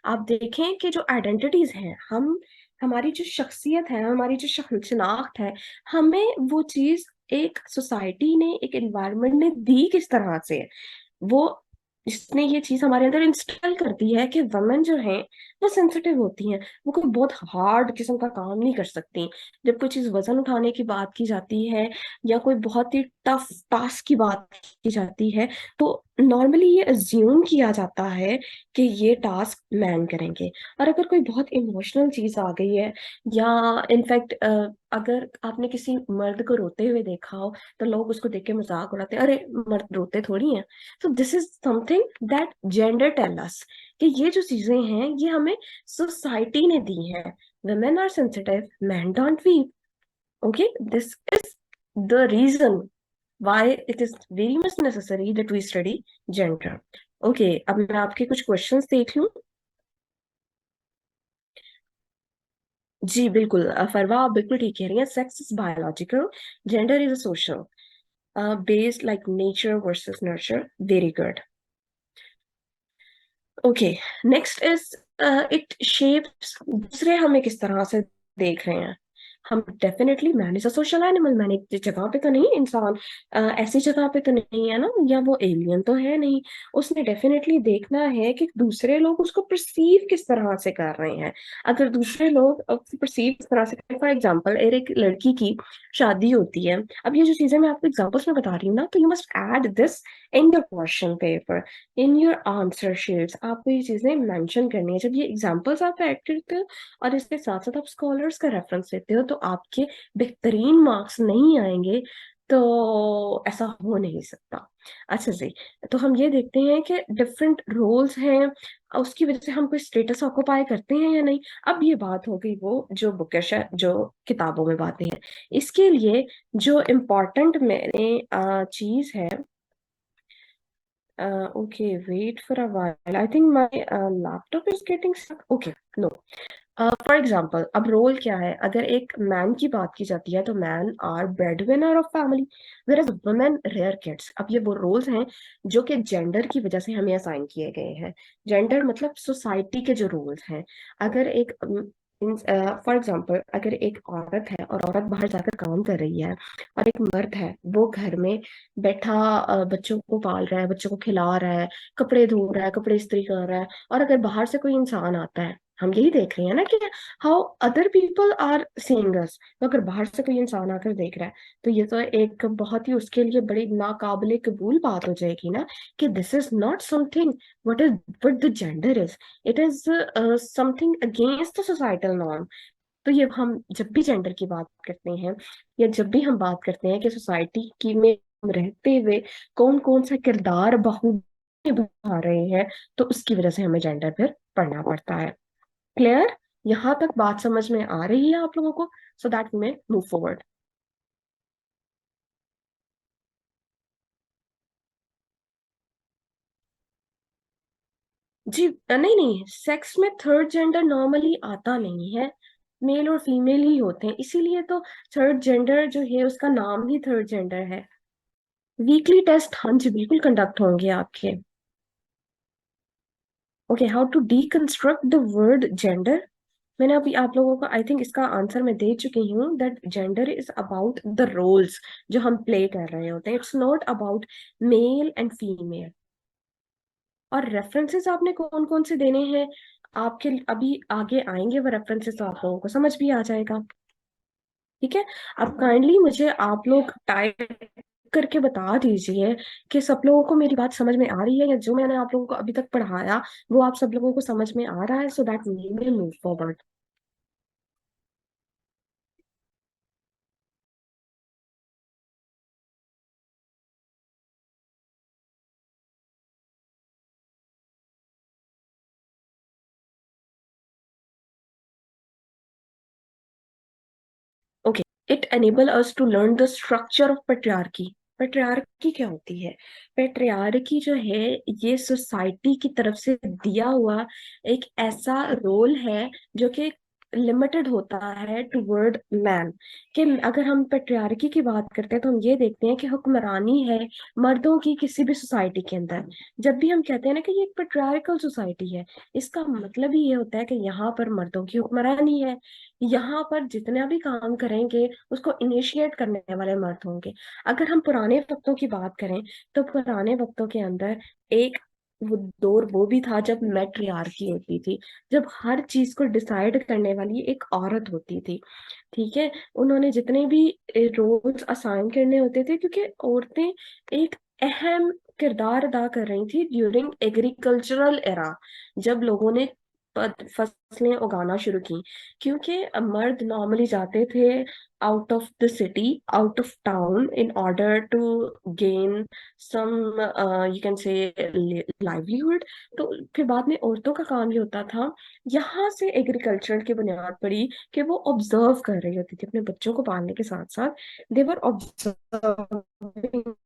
आप देखें कि जो आइडेंटिटीज हैं, हम हमारी जो शख्सियत है, हमारी जो शनाख्त है, हमें वो चीज एक सोसाइटी ने, एक एनवायरनमेंट ने दी किस तरह से, वो इसने ये चीज हमारे अंदर इंस्टॉल कर दी है कि वुमेन जो हैं वो सेंसिटिव होती हैं। वो कोई बहुत हार्ड किस्म का काम नहीं कर सकती। जब कोई चीज वजन उठाने की बात की जाती है या कोई बहुत ही टफ टास्क की बात की जाती है, तो नॉर्मली ये अज्यूम किया जाता है कि ये टास्क मैन करेंगे। और अगर कोई बहुत इमोशनल चीज आ गई है, या इनफैक्ट अगर आपने किसी मर्द को रोते हुए देखा हो, तो लोग उसको देख के मजाक उड़ाते हैं, अरे मर्द रोते थोड़ी हैं। तो this is something that gender tell us, कि ये जो चीजें हैं ये हमें सोसाइटी ने दी हैं। women are sensitive, men don't weep. Okay, this is the reason why it is very much necessary that we study gender. Okay, अब मैं आपके कुछ क्वेश्चंस देख लूं। जी बिल्कुल, फरवा आप बिल्कुल ठीक कह रही हैं। Sex is biological, gender is social, based like nature versus nurture. Very good. Okay, next is it shapes, दूसरे हमें किस तरह से देख रहे हैं। हम definitely, man is a social animal. मैंने एक जगह पे तो नहीं, इंसान ऐसी जगह पे तो नहीं है ना, या वो एलियन तो है नहीं। उसने डेफिनेटली देखना है कि दूसरे लोग उसको परसीव किस तरह से कर रहे हैं। अगर दूसरे लोग परसीव किस तरह से करें, फॉर एग्जाम्पल एक लड़की की शादी होती है। अब ये जो चीजें मैं आपको एग्जाम्पल्स में बता रही हूँ ना, तो you must add this in your question paper, in your answer sheets. आपको ये चीजें मेंशन करनी है जब ये एग्जांपल्स आप ऐड करते हो, और इसके साथ साथ आप स्कॉलर्स का रेफरेंस देते हो, तो आपके बेहतरीन मार्क्स नहीं आएंगे। तो ऐसा हो नहीं सकता। अच्छा जी, तो हम ये देखते हैं कि डिफरेंट रोल्स हैं, उसकी वजह से हम कोई स्टेटस ऑक्युपाई करते हैं या नहीं। अब ये बात हो गई वो जो बुकिश है, जो किताबों में बातें हैं। इसके लिए जो इम्पोर्टेंट मैंने चीज है, okay, wait for a while. I think my laptop is getting stuck. Okay, no. For example, अब रोल क्या है? अगर एक मैन की बात की जाती है तो man are bread winner of family, whereas women rear kids. अब ये वो रोल्स हैं जो कि जेंडर की वजह से हमें असाइन किए गए हैं। जेंडर मतलब सोसाइटी के जो रोल्स हैं। अगर एक फॉर एग्जाम्पल, अगर एक औरत है और औरत बाहर जाकर काम कर रही है, और एक मर्द है वो घर में बैठा बच्चों को पाल रहा है, बच्चों को खिला रहा है, कपड़े धो रहा है, कपड़े इस्त्री कर रहा है, और अगर बाहर से कोई इंसान आता है, हम यही देख रहे हैं ना कि how other people are seeing us. तो अगर बाहर से कोई इंसान आकर देख रहा है, तो ये तो एक बहुत ही उसके लिए बड़ी नाकाबिले कबूल बात हो जाएगी ना, कि this is not something what the gender is, it is something against the societal norm. तो ये हम जब भी जेंडर की बात करते हैं, या जब भी हम बात करते हैं कि सोसाइटी की में हम रहते हुए कौन कौन सा किरदार बखूबी निभा रहे हैं, तो उसकी वजह से हमें जेंडर फिर पढ़ना पड़ता है। क्लियर? यहाँ तक बात समझ में आ रही है आप लोगों को? सो दैट में मूव फॉरवर्ड। जी नहीं नहीं, सेक्स में थर्ड जेंडर नॉर्मली आता नहीं है। मेल और फीमेल ही होते हैं, इसीलिए तो थर्ड जेंडर जो है उसका नाम ही थर्ड जेंडर है। वीकली टेस्ट, हाँ जी बिल्कुल कंडक्ट होंगे आपके। Okay, how to deconstruct the word gender. मैंने अभी आप लोगों को आई थिंक इसका आंसर मैं दे चुकी हूँ, that gender is about the roles जो हम प्ले कर रहे होते हैं। It's not about male and female. और रेफरेंसेस आपने कौन कौन से देने हैं, आपके अभी आगे आएंगे वो रेफरेंसेस, तो आप लोगों को समझ भी आ जाएगा। ठीक है, अब काइंडली मुझे आप लोग टाइप करके बता दीजिए कि सब लोगों को मेरी बात समझ में आ रही है, या जो मैंने आप लोगों को अभी तक पढ़ाया वो आप सब लोगों को समझ में आ रहा है, so that we will move forward. Okay, it enable us to learn the structure of patriarchy. Patriarchy क्या होती है? पेट्रियार्की जो है, ये सोसाइटी की तरफ से दिया हुआ एक ऐसा रोल है जो कि लिमिटेड होता है टुवर्ड मैन। कि अगर हम पेट्रियार्की की बात करते हैं तो हम ये देखते हैं कि हुक्मरानी है मर्दों की किसी भी सोसाइटी के अंदर। जब भी हम कहते हैं ना कि ये एक पेट्रियार्कल सोसाइटी है, इसका मतलब ही ये होता है कि यहाँ पर मर्दों की हुक्मरानी है। यहाँ पर जितना भी काम करेंगे उसको इनिशिएट करने वाले मर्द होंगे। अगर हम पुराने वक्तों की बात करें तो पुराने वक्तों के अंदर एक वो दौर वो भी था जब मैट्रियार्की होती थी, जब हर चीज को डिसाइड करने वाली एक औरत होती थी। ठीक है, उन्होंने जितने भी रोल्स असाइन करने होते थे, क्योंकि औरतें एक अहम किरदार अदा कर रही थी ड्यूरिंग एग्रीकल्चरल एरा, जब लोगों ने फसलें उगाना शुरू की। क्योंकि मर्द नॉर्मली जाते थे out of the city, out of town, in order to gain some, you can say, livelihood. तो फिर बाद में औरतों का काम ये होता था, यहाँ से एग्रीकल्चर की बुनियाद पड़ी कि वो ऑब्जर्व कर रही होती थी अपने बच्चों को पालने के साथ साथ। देवर ऑब्जर्व,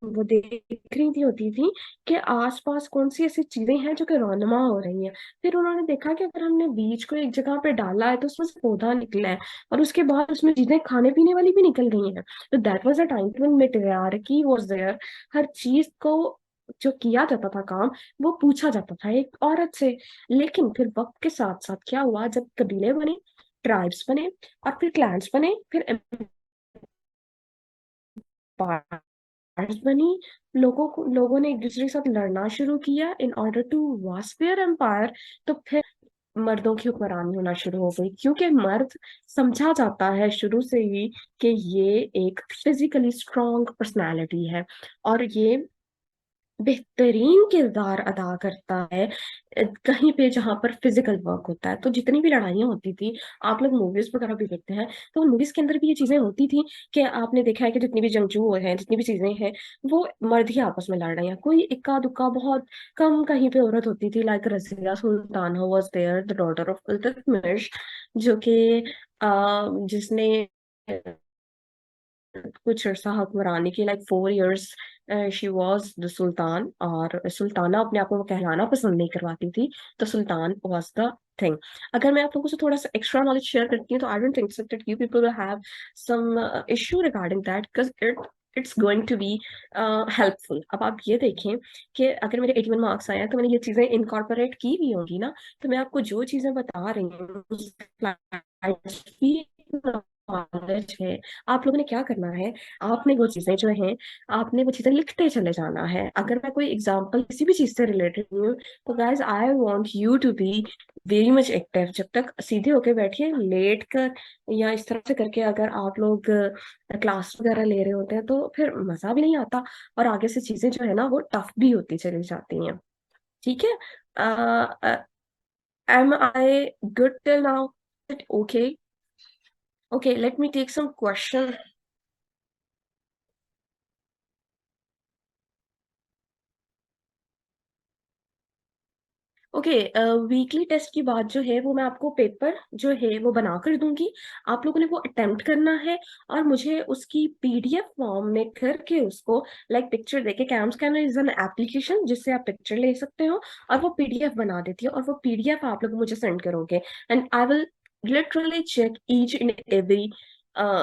वो देख रही थी होती थी कि आसपास कौन सी ऐसी चीजें हैं जो कि रोनमा हो रही हैं। फिर उन्होंने देखा कि अगर हमने बीज को एक जगह पे डाला है तो उसमें से पौधा निकला है, और उसके बाद उसमें चीजें खाने पीने वाली भी निकल गई हैं। तो that was a time when matriarchy was there. हर चीज को जो किया जाता था काम, वो पूछा जाता था एक औरत से। लेकिन फिर वक्त के साथ साथ क्या हुआ, जब कबीले बने, ट्राइब्स बने, और फिर क्लैंस बने, फिर एम्पायर्स बनी, लोगों ने एक दूसरे के साथ लड़ना शुरू किया in order to vast their empire. तो फिर मर्दों की हुक्मरानी होना शुरू हो गई, क्योंकि मर्द समझा जाता है शुरू से ही कि ये एक फिजिकली स्ट्रॉन्ग पर्सनालिटी है, और ये बेहतरीन किरदार अदा करता है कहीं पे जहां पर फिजिकल वर्क होता है। तो जितनी भी लड़ाइयाँ होती थी, आप लोग मूवीज वगैरह भी देखते हैं, तो मूवीज के अंदर भी ये चीजें होती थी कि आपने देखा है कि जितनी भी जंगजू हैं, जितनी भी चीजें हैं, वो मर्द ही आपस में लड़ रहे हैं। कोई इक्का दुक्का बहुत कम कहीं पे औरत होती थी, like Razia Sultana was there, the daughter of Iltutmish, जो कि जिसने कुछ अरसा हुक्मरानी की, like 4 years she was the sultan. और सुल्ताना अपने आप को वो कहलाना पसंद नहीं करवाती थी, तो सुल्तान वॉज द थिंग। अगर मैं आप लोगों से थोड़ा सा एक्स्ट्रा नॉलेज शेयर करती हूँ, तो I don't think so that you people will have some issue regarding that, because it's going to be helpful. अब आप ये देखें कि अगर मेरे 81 मार्क्स आए हैं तो मैंने ये चीजें इनकॉर्पोरेट की भी होंगी ना, तो मैं आपको जो चीजें बता रही हूँ नॉलेज है। आप लोगों ने क्या करना है, आपने वो चीजें जो हैं, आपने वो चीजें लिखते चले जाना है। अगर मैं कोई एग्जांपल किसी भी चीज से रिलेटेड हूँ, तो guys I want you to be very much active. जब तक सीधे होके बैठिए, लेट कर या इस तरह से करके अगर आप लोग क्लास वगैरह ले रहे होते हैं, तो फिर मजा भी नहीं आता, और आगे से चीजें जो है ना वो टफ भी होती चली जाती हैं। ठीक है, am I good till now? Okay, okay, let me take some question. Okay, weekly test की बात जो है वो मैं आपको पेपर जो है वो बना कर दूंगी। आप लोगों ने वो अटेम्प्ट करना है, और मुझे उसकी पीडीएफ फॉर्म में करके उसको, लाइक पिक्चर देके, CamScanner is an application जिससे आप पिक्चर ले सकते हो, और वो पीडीएफ बना देती है, और वो पीडीएफ आप लोग मुझे सेंड करोगे, and I will literally check each and every,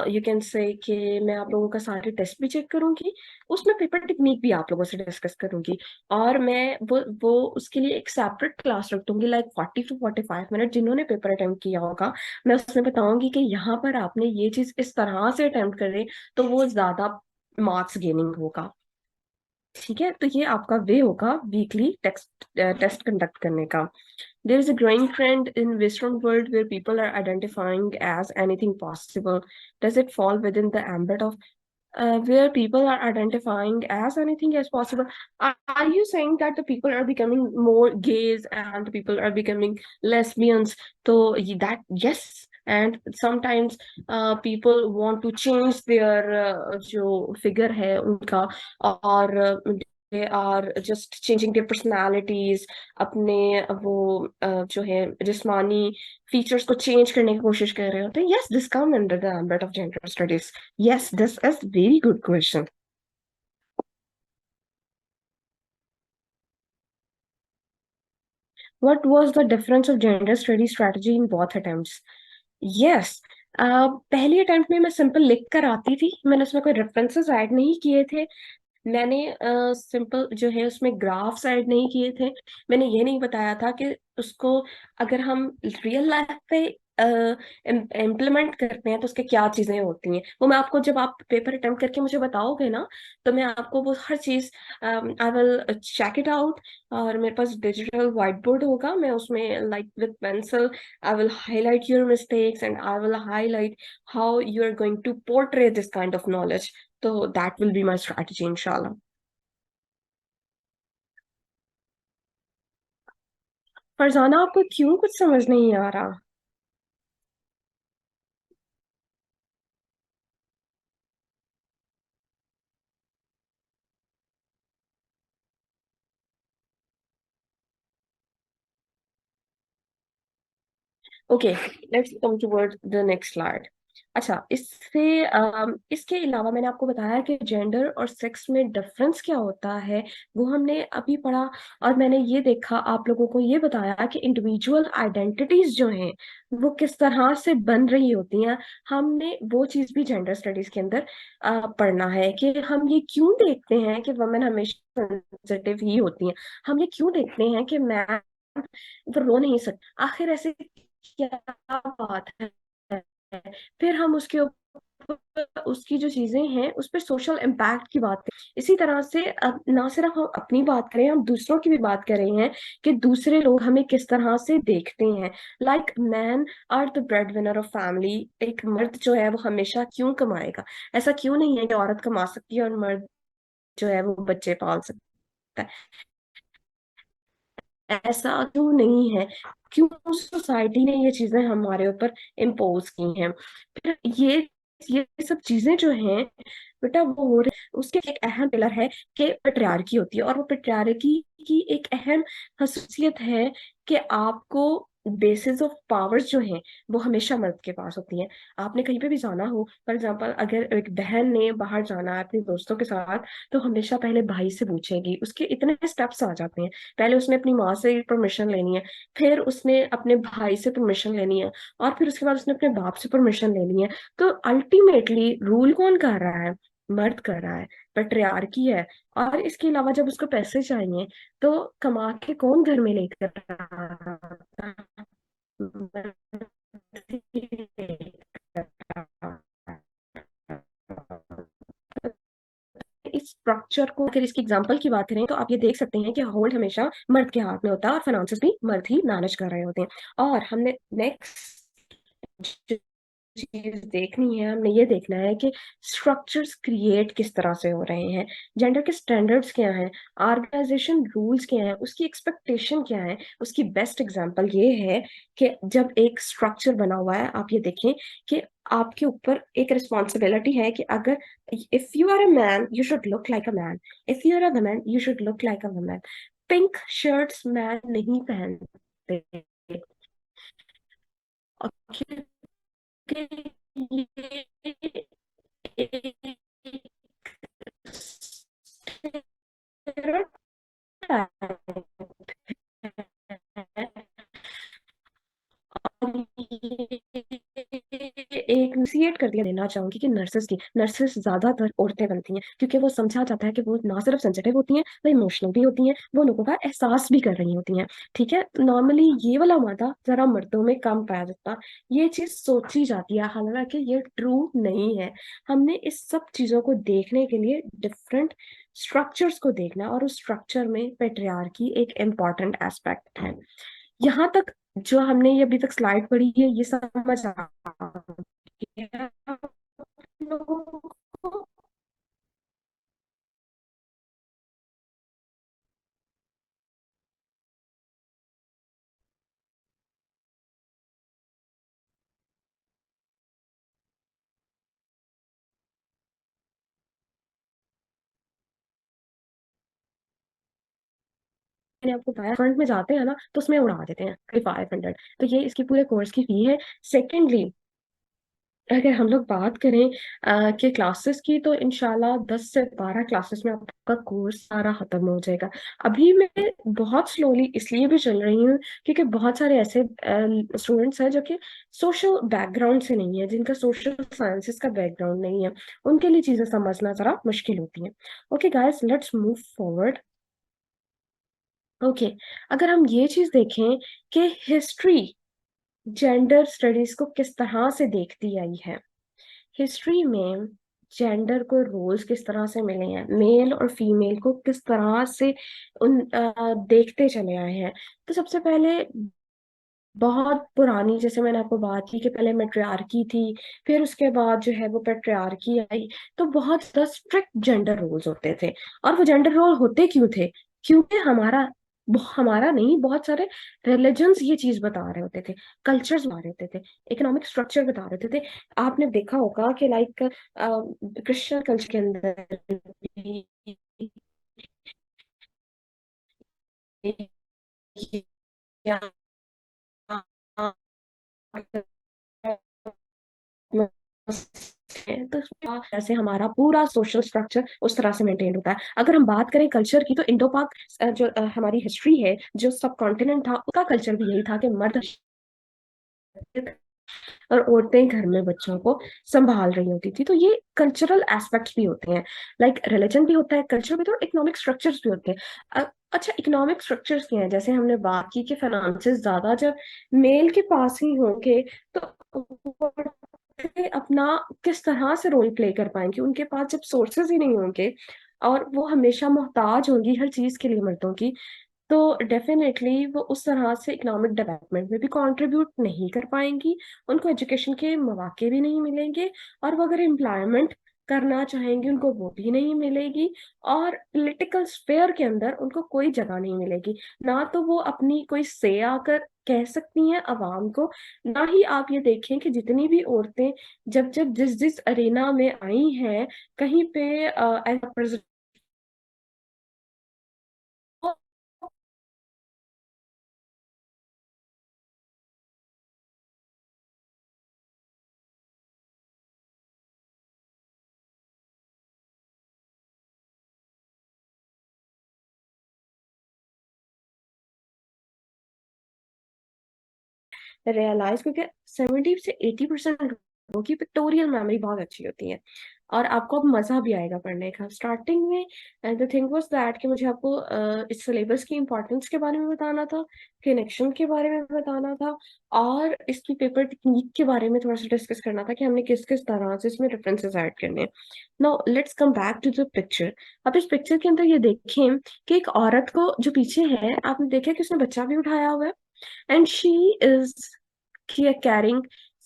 you can say कि मैं आप लोगों का सारे टेस्ट भी चेक करूंगी, उसमें पेपर टेक्निक भी आप लोगों से डिस्कस करूंगी। और मैं वो उसके लिए एक सेपरेट क्लास रख दूंगी, लाइक 40 to 45 मिनट, जिन्होंने पेपर अटेम्प्ट किया होगा मैं उसमें बताऊंगी कि यहाँ पर आपने ये चीज इस तरह से अटेम्प्ट करे तो वो ज्यादा मार्क्स गेनिंग होगा। ठीक है, तो ये आपका वे होगा वीकली टेस्ट टेस्ट कंडक्ट करने का। There is a growing trend in Western world where people are identifying as anything possible. Does it fall within the ambit of where people are identifying as anything as possible? Are you saying that the people are becoming more gays and the people are becoming lesbians? So that, yes, and sometimes people want to change their जो figure है उनका, और they are just changing their personalities, अपने वो जो है जिस्मानी features को चेंज करने की कोशिश कर रहे होते हैं। Yes, this come under the ambit of gender studies. Yes, this is very good question. What was the difference of gender study strategy in both attempts? Yes. पहली अटेम्प्ट में मैं सिंपल लिख कर आती थी, मैंने उसमें कोई रेफरेंसेस ऐड नहीं किए थे। मैंने सिंपल जो है उसमें ग्राफ्स ऐड नहीं किए थे। मैंने ये नहीं बताया था कि उसको अगर हम रियल लाइफ पे इम्प्लीमेंट करते हैं तो उसके क्या चीजें होती हैं, वो मैं आपको जब आप पेपर अटेम्प्ट करके मुझे बताओगे ना, तो मैं आपको वो हर चीज I will check it out. और मेरे पास डिजिटल व्हाइट बोर्ड होगा, मैं उसमें like with pencil I will highlight your mistakes and I will highlight how you are going to portray this kind of knowledge. तो that will be my strategy इंशाल्लाह। फरजाना, आपको क्यों कुछ समझ नहीं आ रहा? Okay, let's come toward the next slide. अच्छा, इसके अलावा मैंने आपको बताया कि जेंडर और सेक्स में डिफरेंस क्या होता है, वो हमने अभी पढ़ा। और मैंने ये देखा, आप लोगों को ये बताया कि इंडिविजुअल आइडेंटिटीज जो हैं वो किस तरह से बन रही होती हैं। हमने वो चीज भी जेंडर स्टडीज के अंदर पढ़ना है कि हम ये क्यों देखते हैं कि वुमेन हमेशा सेंसिटिव ही होती हैं। हम ये क्यों देखते हैं कि मैन वो रो नहीं सकता, आखिर ऐसे क्या बात है। फिर हम उसके ऊपर उसकी जो चीजें हैं उस पर सोशल इम्पैक्ट की बात करें। इसी तरह से अब ना सिर्फ हम अपनी बात करें, हम दूसरों की भी बात कर रहे हैं कि दूसरे लोग हमें किस तरह से देखते हैं। Like man are the bread winner of family. एक मर्द जो है वो हमेशा क्यों कमाएगा? ऐसा क्यों नहीं है कि औरत कमा सकती है और मर्द जो है वो बच्चे पाल सकता है? ऐसा क्यों नहीं है? क्यों सोसाइटी ने ये चीजें हमारे ऊपर इम्पोज की हैं? फिर ये सब चीजें जो हैं बेटा वो हो रही, उसके एक अहम पिलर है कि पेट्रियार्की होती है। और वो पेट्रियार्की की एक अहम खसूसियत है कि आपको बेसिस ऑफ पावर्स जो हैं वो हमेशा मर्द के पास होती हैं। आपने कहीं पे भी जाना हो, फॉर एग्जाम्पल अगर एक बहन ने बाहर जाना है अपने दोस्तों के साथ, तो हमेशा पहले भाई से पूछेगी। उसके इतने स्टेप्स आ जाते हैं। पहले उसने अपनी माँ से परमिशन लेनी है, फिर उसने अपने भाई से परमिशन लेनी है, और फिर उसके बाद उसने अपने बाप से परमिशन लेनी है। तो अल्टीमेटली रूल कौन कर रहा है? मर्द कर रहा है, पेट्रियार्की है। और इसके अलावा जब उसको पैसे चाहिए तो कमा के कौन घर में लेकर आता है? मर्द ही लेकर आता है। इस स्ट्रक्चर को अगर इसकी एग्जांपल की बात करें तो आप ये देख सकते हैं कि होल्ड हमेशा मर्द के हाथ में होता है और फाइनेंसेस भी मर्द ही मैनेज कर रहे होते हैं। और हमने नेक्स्ट चीज देखनी है, हमने ये देखना है कि स्ट्रक्चर्स क्रिएट किस तरह से हो रहे हैं, जेंडर के स्टैंडर्ड्स क्या हैं, ऑर्गेनाइजेशन रूल्स क्या हैं, उसकी एक्सपेक्टेशन क्या है। उसकी बेस्ट एग्जांपल ये है कि जब एक स्ट्रक्चर बना हुआ है, आप ये देखें कि आपके ऊपर एक रिस्पॉन्सिबिलिटी है कि अगर if you are a man you should look like a man, if you are a woman you should look like a woman. Pink shirts man नहीं पहनते, और क्योंकि ये एक एक नसीहत कर दिया देना चाहूंगी कि नर्सेस ज्यादातर औरतें बनती हैं क्योंकि वो समझा जाता है कि वो ना सिर्फ सेंसिटिव होती हैं, वो इमोशनल भी होती हैं, वो लोगों का एहसास भी कर रही होती हैं। ठीक है, नॉर्मली ये वाला मादा जरा मर्दों में कम पाया जाता है। ये चीज सोची जाती है, हालांकि ये ट्रू नहीं है। हमने इस सब चीजों को देखने के लिए डिफरेंट स्ट्रक्चर्स को देखना है, और उस स्ट्रक्चर में पेट्रियार्की एक इम्पॉर्टेंट एस्पेक्ट है। यहाँ तक जो हमने ये अभी तक स्लाइड पढ़ी है, ये समझ आ गया आप लोगों को? मैंने आपको बताया फ्रंट में जाते हैं ना तो उसमें उड़ा देते हैं 500। तो ये इसकी पूरे कोर्स की फी है। सेकेंडली अगर हम लोग बात करें कि क्लासेस की, तो इंशाल्लाह 10 से 12 क्लासेस में आपका कोर्स सारा खत्म हो जाएगा। अभी मैं बहुत स्लोली इसलिए भी चल रही हूँ क्योंकि बहुत सारे ऐसे स्टूडेंट्स हैं जो कि सोशल बैकग्राउंड से नहीं है, जिनका सोशल साइंसेस का बैकग्राउंड नहीं है। उनके लिए चीजें समझना जरा मुश्किल होती हैं। Okay guys, let's move forward. Okay, अगर हम ये चीज देखें कि हिस्ट्री जेंडर स्टडीज को किस तरह से देखती आई है, हिस्ट्री में जेंडर को रोल्स किस तरह से मिले हैं, मेल और फीमेल को किस तरह से देखते चले आए हैं। तो सबसे पहले बहुत पुरानी, जैसे मैंने आपको बात की कि पहले मैट्रियार्की थी, फिर उसके बाद जो है वो पैट्रियार्की आई। तो बहुत ज्यादा स्ट्रिक्ट जेंडर रोल्स होते थे। और वो जेंडर रोल होते क्यों थे? क्योंकि हमारा नहीं, बहुत सारे रिलीजन्स ये चीज बता रहे होते थे, कल्चर्स बता रहे होते थे, इकोनॉमिक स्ट्रक्चर बता रहे होते थे। आपने देखा होगा कि लाइक क्रिश्चियन कल्चर के अंदर भी या है, तो जैसे हमारा पूरा सोशल स्ट्रक्चर उस तरह से मेंटेन होता है। अगर हम बात करें कल्चर की, तो इंडो पाक जो हमारी हिस्ट्री है, जो सब कॉन्टिनेंट था, उसका कल्चर भी यही था कि मर्द और औरतें घर में बच्चों को संभाल रही होती थी। तो ये कल्चरल एस्पेक्ट्स भी होते हैं, लाइक रिलीजन भी होता है, कल्चर भी, तो इकोनॉमिक स्ट्रक्चर्स भी होते हैं। अच्छा, इकोनॉमिक स्ट्रक्चर्स क्या है? जैसे हमने बात की कि फाइनेंसेस ज्यादा जब मेल के पास ही होंगे, तो औरतें अपना किस तरह से रोल प्ले कर पाएंगी? उनके पास जब सोर्सेज ही नहीं होंगे और वो हमेशा मोहताज होंगी हर चीज के लिए मर्दों की, तो डेफिनेटली वो उस तरह से इकोनॉमिक डेवलपमेंट में भी कंट्रीब्यूट नहीं कर पाएंगी। उनको एजुकेशन के मौके भी नहीं मिलेंगे, और वो अगर एम्प्लॉयमेंट करना चाहेंगी उनको वो भी नहीं मिलेगी, और पॉलिटिकल स्फेयर के अंदर उनको कोई जगह नहीं मिलेगी। ना तो वो अपनी कोई से आकर कह सकती हैं अवाम को, ना ही आप ये देखें कि जितनी भी औरतें जब जब जिस जिस अरेना में आई हैं, कहीं पे एज रियलाइज, क्योंकि 70 से 80% लोगों की पिक्टोरियल मेमोरी बहुत अच्छी होती है, और आपको अब मजा भी आएगा पढ़ने का। स्टार्टिंग में द थिंग वाज दैट कि मुझे आपको इस सिलेबस की इंपॉर्टेंस के बारे में बताना था, कनेक्शन के बारे में बताना था, और इसकी पेपर टेक्निक के बारे में थोड़ा सा डिस्कस करना था कि हमने किस किस तरह से इसमें रेफरेंसेस ऐड करने हैं। Now let's come back to the picture. अब इस पिक्चर के अंदर ये देखें कि एक औरत को जो पीछे है, आपने देखा कि उसने बच्चा भी उठाया हुआ है, and she is carrying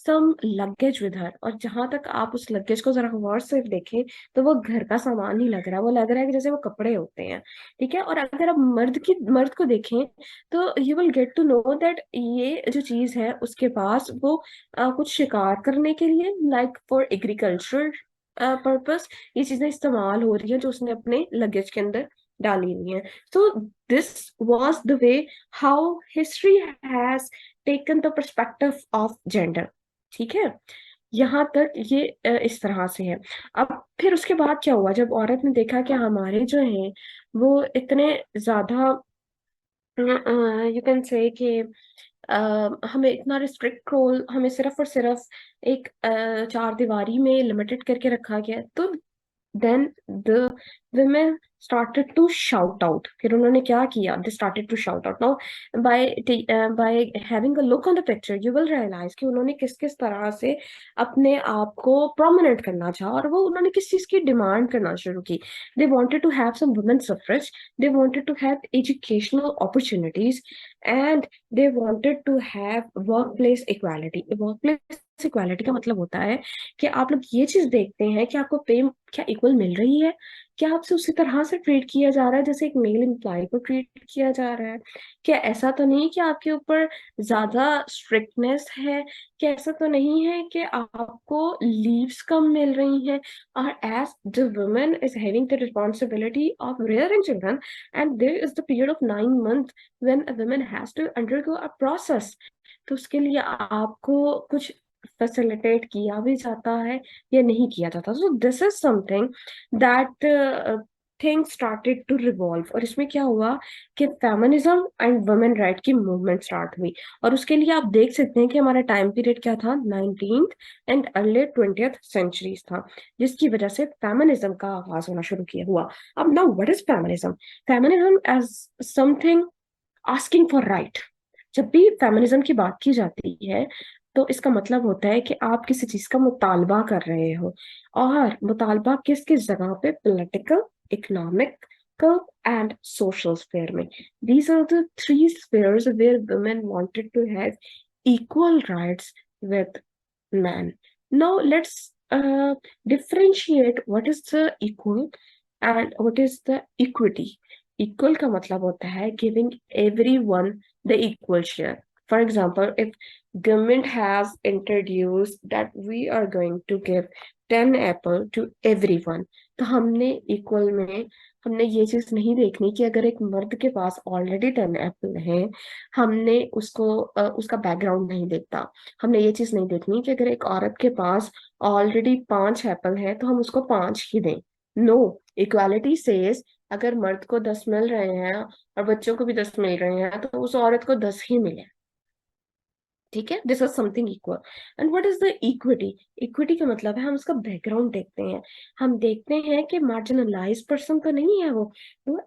some luggage with her. और जहां तक आप उस लगेज को जरा गौर से देखें, तो वो घर का सामान ही लग रहा है, वो लग रहा है कि जैसे वो कपड़े होते हैं। ठीक है, और अगर आप मर्द को देखें, तो you will get to know that ये जो चीज है उसके पास, वो कुछ शिकार करने के लिए, लाइक फॉर एग्रीकल्चर पर्पस, ये चीजें इस्तेमाल हो रही है जो उसने अपने लगेज के अंदर डाली हुई है। So this was the way how history has taken the perspective of gender। ठीक है, यहाँ तक ये इस तरह से है। अब फिर उसके बाद क्या हुआ, जब औरत ने देखा कि हमारे जो हैं वो इतने ज्यादा, यू कैन से कि हमें इतना रिस्ट्रिक्ट रोल, हमें सिर्फ और सिर्फ एक चार दीवारी में लिमिटेड करके रखा गया है, तो then the women started to shout out। फिर उन्होंने क्या किया? they started to shout out। now by having a look on the picture you will realize कि उन्होंने किस किस तरह से अपने आप को प्रोमिनेंट करना चाहा, और वो उन्होंने किस चीज की डिमांड करना शुरू की। they wanted to have some women suffrage, they wanted to have educational opportunities, and they wanted to have workplace equality। workplace equality का मतलब होता है कि आप लोग ये चीज देखते हैं कि आपको पे क्या इक्वल मिल रही है, क्या आपसे उसी तरह से ट्रीट किया जा रहा है जैसे एक मेल एम्प्लॉय को ट्रीट किया जा रहा है। क्या ऐसा तो नहीं कि आपके ऊपर ज्यादा स्ट्रिक्टनेस है? क्या ऐसा तो नहीं है कि आपको लीव्स कम मिल रही हैं? और as the woman is having the responsibility of rearing children, and there is the period of 9 months when a woman has to undergo a process, तो उसके लिए आपको कुछ फैसिलिटेट किया भी जाता है या नहीं किया जाता। So this is something that things started to revolve. और इसमें क्या हुआ कि फेमिनिज्म एंड वुमेन राइट की मूवमेंट स्टार्ट हुई। और उसके लिए आप देख सकते हैं कि हमारा टाइम पीरियड क्या था, 19th and early 20th centuries था, जिसकी वजह से फेमिनिज्म का आगाज होना शुरू किया हुआ। अब now what is feminism? Feminism as something asking for right. जब भी फेमिनिज्म की बात की जाती है तो इसका मतलब होता है कि आप किसी चीज का मुतालबा कर रहे हो। और मुतालबा किस किस जगह पे? Political, economical and social sphere में। These are the three spheres where women wanted to have equal rights with man. Now let's differentiate what is the equal and what is the equity. Equal का मतलब होता है giving everyone the equal share. For example, if government has introduced that we are going to give 10 apple to everyone, तो हमने equal में हमने ये चीज नहीं देखनी कि अगर एक मर्द के पास ऑलरेडी 10 एप्पल है, हमने उसको उसका बैकग्राउंड नहीं देखता। हमने ये चीज नहीं देखनी कि अगर एक औरत के पास ऑलरेडी 5 एप्पल है तो हम उसको 5 ही दें। नो, इक्वालिटी सेज अगर मर्द को 10 मिल रहे हैं और बच्चों को भी 10 मिल रहे हैं तो उस औरत को 10 ही मिले। ठीक है, this is something equal. And what is the equity? Equity का मतलब है हम उसका बैकग्राउंड देखते हैं। हम देखते हैं कि मार्जिनलाइज पर्सन तो नहीं है वो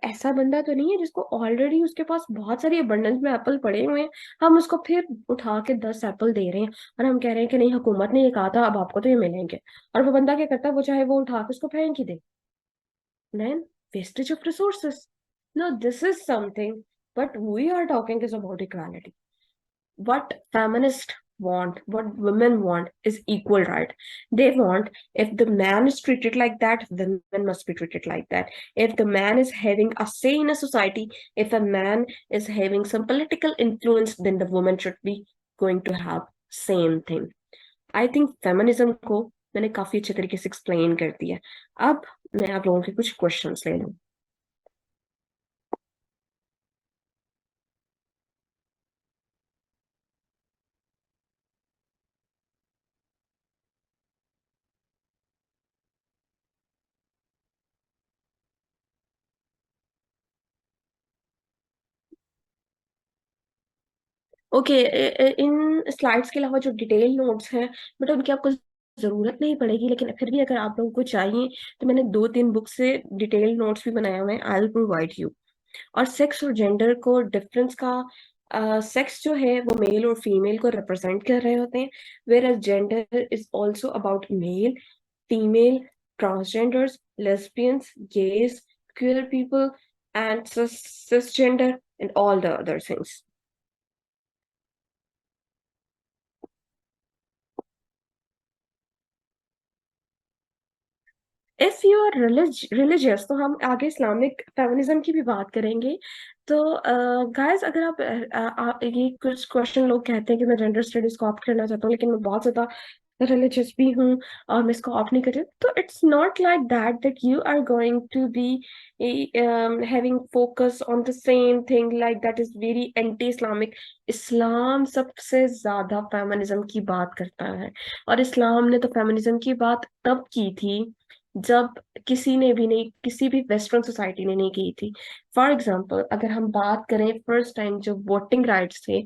ऐसा बंदा तो नहीं है जिसको ऑलरेडी उसके पास बहुत सारी अबंडेंस में एप्पल पड़े हुए हैं, हम उसको फिर उठा के 10 एप्पल दे रहे हैं और हम कह रहे हैं कि नहीं, हुकूमत ने ये कहा था, अब आपको तो ये मिलेंगे। और वो बंदा क्या करता है? वो चाहे वो उठा के उसको फेंक ही दे। Then wastage of resources. Now this is something, but we are talking is about equality. What feminists want, what women want is equal right. They want, if the man is treated like that, the women must be treated like that. If the man is having a say in a society, if a man is having some political influence, then the woman should be going to have same thing. I think feminism को मैंने काफी अच्छे तरीके से explain कर दिया। अब मैं आप लोगों के कुछ क्वेश्चंस ले लूं। ओके, इन स्लाइड्स के अलावा जो डिटेल नोट्स हैं, बट उनकी आपको जरूरत नहीं पड़ेगी, लेकिन फिर भी अगर आप लोगों को चाहिए तो मैंने 2-3 बुक से डिटेल नोट्स भी बनाए हुए हैं, आई विल प्रोवाइड यू। और सेक्स और जेंडर को डिफरेंस का, सेक्स जो है वो मेल और फीमेल को रिप्रेजेंट कर रहे होते हैं, whereas gender is also about male, female, transgenders, lesbians, gays, queer people, and cisgender, and all the other things. If you are religious तो हम आगे इस्लामिक फेमिनिज्म की भी बात करेंगे। तो गाइस, अगर ये कुछ क्वेश्चन लोग कहते हैं कि मैं जेंडर स्टडीज को ऑप्ट करना चाहता हूँ, लेकिन मैं बहुत ज्यादा रिलीजियस भी हूँ और मैं इसको ऑप्ट नहीं कर रही हूँ, तो it's not like that you are going to be having focus on the same thing like that is very anti Islamic. इस्लाम सबसे ज्यादा फेमिनिज्म की बात करता है, और इस्लाम ने तो फेमिनिज्म की बात तब की थी जब किसी ने भी नहीं, किसी भी वेस्टर्न सोसाइटी ने नहीं की थी। फॉर एग्जाम्पल, अगर हम बात करें फर्स्ट टाइम जो वोटिंग राइट्स थे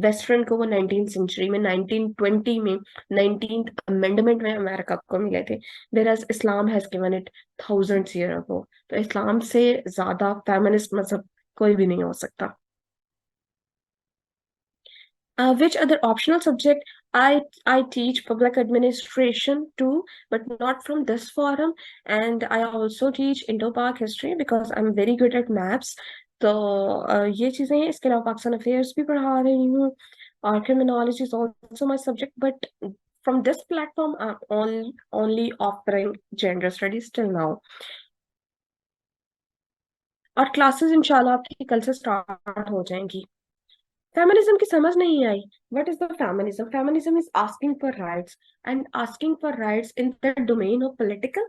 वेस्टर्न को, वो 19th सेंचुरी में, 1920 में, 19th अमेंडमेंट में अमेरिका को मिले थे, whereas Islam has given it thousands year ago. तो इस्लाम से ज्यादा फेमिनिस्ट मजहब कोई भी नहीं हो सकता। Which other optional subject? I teach public administration too, but not from this forum. And I also teach Indo-Pak history because I'm very good at maps. तो ये चीजें हैं। इसके अलावा पाकिस्तान अफेयर्स भी पढ़ा रही हूँ, और criminology is also my subject. But from this platform, I'm only offering gender studies till now. और क्लासेस इंशाल्लाह आपकी कल से स्टार्ट हो जाएंगी। फेमिनिज्म की समझ नहीं आई। What is the feminism? Feminism is asking for rights, and asking for rights in the domain of political,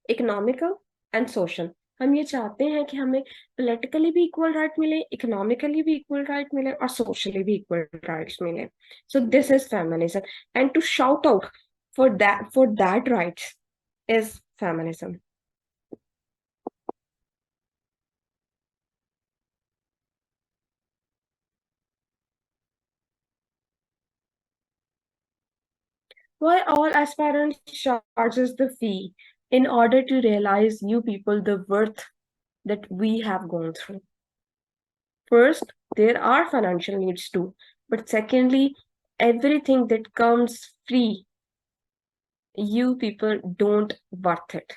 economical and social. हम ये चाहते हैं कि हमें पोलिटिकली भी इक्वल राइट मिले, इकोनॉमिकली भी इक्वल राइट मिले और सोशली भी इक्वल राइट्स मिले. So this is feminism. And to shout out for that rights is feminism. Why all aspirants charges the fee in order to realize you people the worth that we have gone through. First, there are financial needs too, but secondly, everything that comes free, you people don't worth it.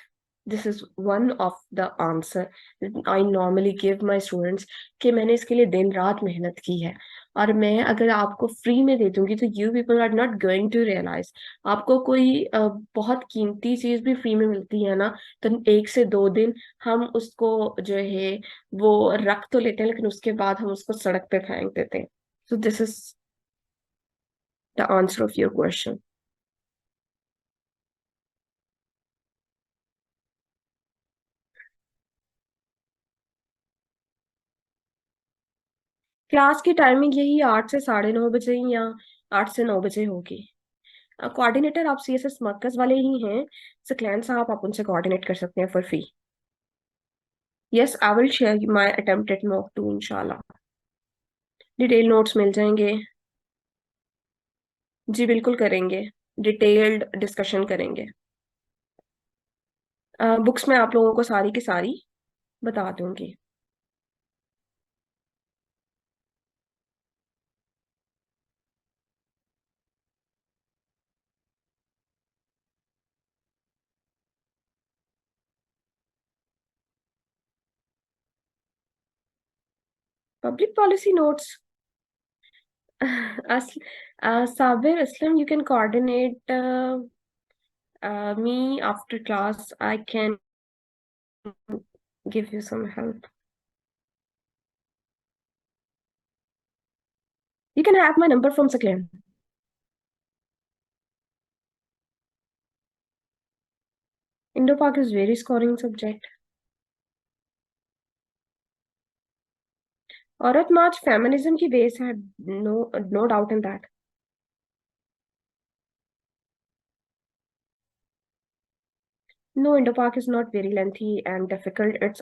This is one of the answer that I normally give my students कि मैंने इसके लिए दिन रात मेहनत की है और मैं अगर आपको फ्री में दे दूंगी तो you people are not going to realise. आपको कोई बहुत कीमती चीज भी फ्री में मिलती है ना, तो 1 से 2 दिन हम उसको जो है वो रख तो लेते हैं, लेकिन उसके बाद हम उसको सड़क पे फेंक देते हैं. सो this is the answer of your question. Class की टाइमिंग यही 8 से 9:30 या 8 से 9 बजे होगी. कोऑर्डिनेटर आप सीएसएस मरकज वाले ही हैं, सकलैन साहब, आप उनसे कोऑर्डिनेट कर सकते हैं for free. Yes, I will share my attempted mock too इंशाल्लाह. डिटेल नोट्स मिल जाएंगे. जी बिल्कुल करेंगे, डिटेल्ड डिस्कशन करेंगे. बुक्स में आप लोगों को सारी की सारी बता दूंगी. Public policy notes. Sabir Islam, you can coordinate me after class. I can give you some help. You can have my number from Saklan. Indo-Pak is very scoring subject. Aurat March feminism की base है, no no doubt in that. No, Indo-Pak is not very lengthy and difficult. It's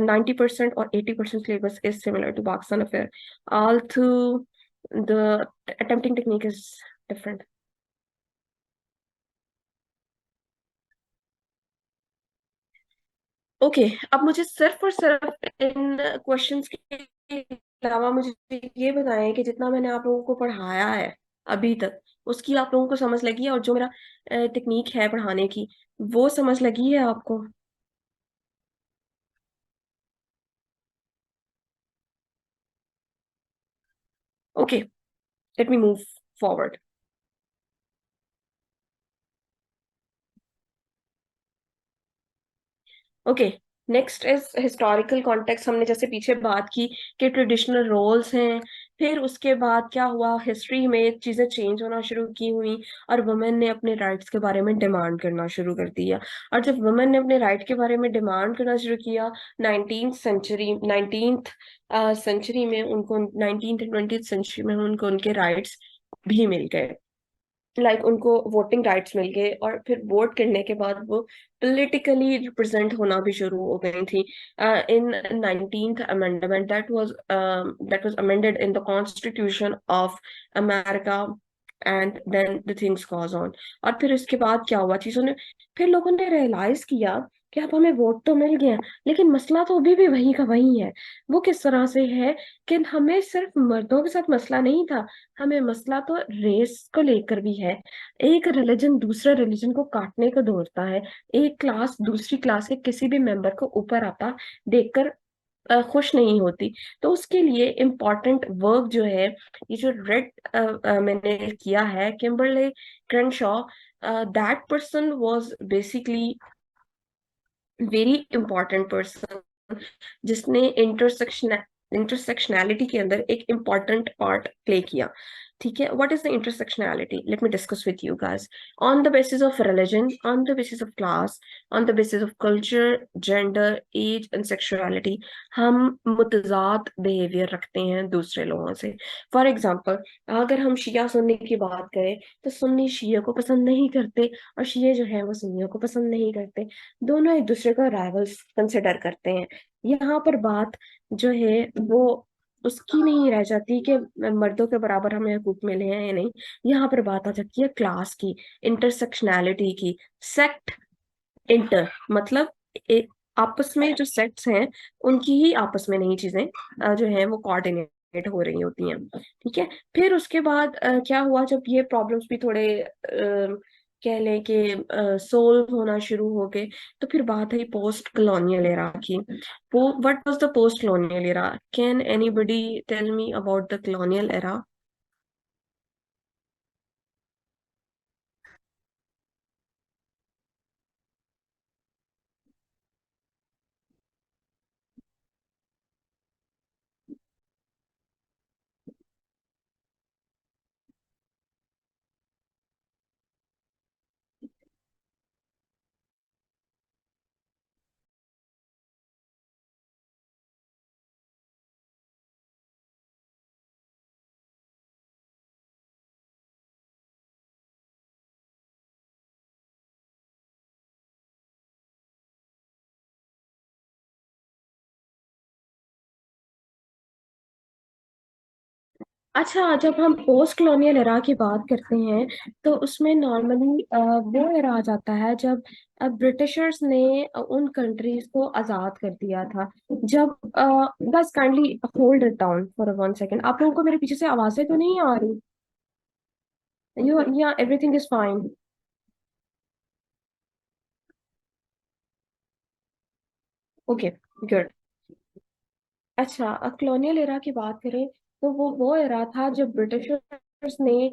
90% or 80% syllabus is similar to Pakistan affair. Although the attempting technique is different. Okay अब मुझे सिर्फ और सिर्फ इन questions के अलावा मुझे ये बताएं कि जितना मैंने आप लोगों को पढ़ाया है अभी तक, उसकी आप लोगों को समझ लगी है, और जो मेरा टेक्निक है पढ़ाने की वो समझ लगी है आपको. Okay, let me move forward. Okay, next is historical context. हमने जैसे पीछे बात की कि ट्रेडिशनल रोल्स हैं, फिर उसके बाद क्या हुआ, हिस्ट्री में चीजें चेंज होना शुरू की हुई और वुमेन ने अपने राइट्स के बारे में डिमांड करना शुरू कर दिया. और जब वुमेन ने अपने राइट के बारे में डिमांड करना शुरू किया, 19th सेंचुरी में उनको, 19th एंड 20th सेंचुरी में उनको उनके राइट्स भी मिल गए. उनको वोटिंग राइट्स मिल गए और फिर वोट करने के बाद वो पॉलिटिकली रिप्रेजेंट होना भी शुरू हो गई थी. इन 19th amendment that was amended in the constitution of America, and then the things goes on. और फिर इसके बाद क्या हुआ चीजों ने, फिर लोगों ने रियलाइज किया कि अब हमें वोट तो मिल गया, लेकिन मसला तो अभी भी वही का वही है. वो किस तरह से है कि हमें सिर्फ मर्दों के साथ मसला नहीं था, हमें मसला तो रेस को लेकर भी है. एक रिलीजन दूसरे रिलीजन को काटने को दौड़ता है, एक क्लास दूसरी क्लास के किसी भी मेंबर को ऊपर आता देखकर खुश नहीं होती. तो उसके लिए इम्पोर्टेंट वर्क जो है, ये जो रेड मैंने किया है, Kimberle Crenshaw, that person was basically very important person, जिसने इंटरसेक्शनैलिटी के अंदर एक इम्पॉर्टेंट पार्ट प्ले किया. ठीक है, what is the intersectionality, let me discuss with you guys. On the basis of religion, on the basis of class, on the basis of culture, gender, age and sexuality, हम मुतजाद behaviour रखते हैं दूसरे लोगों से। फॉर एग्जाम्पल, अगर हम शिया सुन्नी की बात करें तो सुन्नी शिया को पसंद नहीं करते और शिया जो है वो सुन्नियों को पसंद नहीं करते। दोनों एक दूसरे को राइवल्स कंसिडर करते हैं। यहाँ पर बात जो है वो उसकी नहीं रह जाती कि मर्दों के बराबर हमें हकूक मिले हैं या नहीं। यहाँ पर बात आ जाती है क्लास की, इंटरसेक्शनैलिटी की। सेक्ट, इंटर मतलब आपस में जो सेक्ट्स हैं उनकी ही आपस में नई चीजें जो है वो कोऑर्डिनेट हो रही होती हैं। ठीक है, फिर उसके बाद क्या हुआ, जब ये प्रॉब्लम्स भी थोड़े कह लें कि सोल्व होना शुरू हो गए, तो फिर बात आई पोस्ट कॉलोनियल एरा की। वो what was the post colonial era? Can anybody tell me about the colonial era? अच्छा, जब हम पोस्ट कॉलोनियल एरा की बात करते हैं तो उसमें नॉर्मली वो एरा आ जाता है जब ब्रिटिशर्स ने उन कंट्रीज को आजाद कर दिया था। जब बस kindly hold it down for 1 second. आप लोगों को मेरे पीछे से आवाजें तो नहीं आ रही? यू, या everything is fine? Okay, good. अच्छा, कॉलोनियल एरा की बात करें तो वो एरा था जब ब्रिटिशर्स ने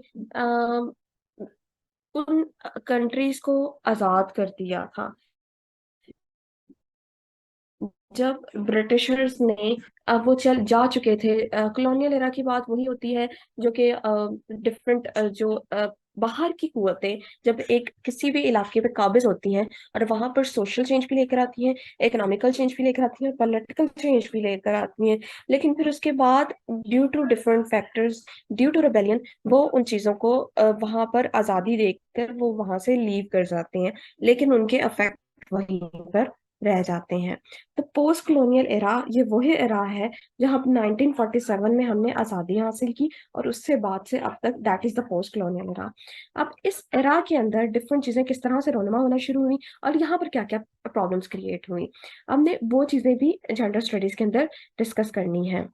उन कंट्रीज को आजाद कर दिया था। जब ब्रिटिशर्स ने अब वो चल जा चुके थे, कॉलोनियल एरा की बात वही होती है जो कि डिफरेंट जो बाहर की कुवतें जब एक किसी भी इलाके पे काबिज होती हैं और वहां पर सोशल चेंज भी लेकर आती हैं, इकोनॉमिकल चेंज भी लेकर आती हैं, पॉलिटिकल चेंज भी लेकर आती हैं। लेकिन फिर उसके बाद due to different factors, due to rebellion, वो उन चीजों को वहां पर आजादी देकर वो वहां से लीव कर जाते हैं, लेकिन उनके अफेक्ट वहीं पर रह जाते हैं। तो पोस्ट कॉलोनियल एरा ये वही एरा है जहां 1947 में हमने आजादी हासिल की और उससे बाद से अब तक that is the post colonial era. अब इस एरा के अंदर डिफरेंट चीजें किस तरह से रोनमा होना शुरू हुई और यहाँ पर क्या क्या प्रॉब्लम्स क्रिएट हुई, हमने वो चीजें भी जेंडर स्टडीज के अंदर डिस्कस करनी है।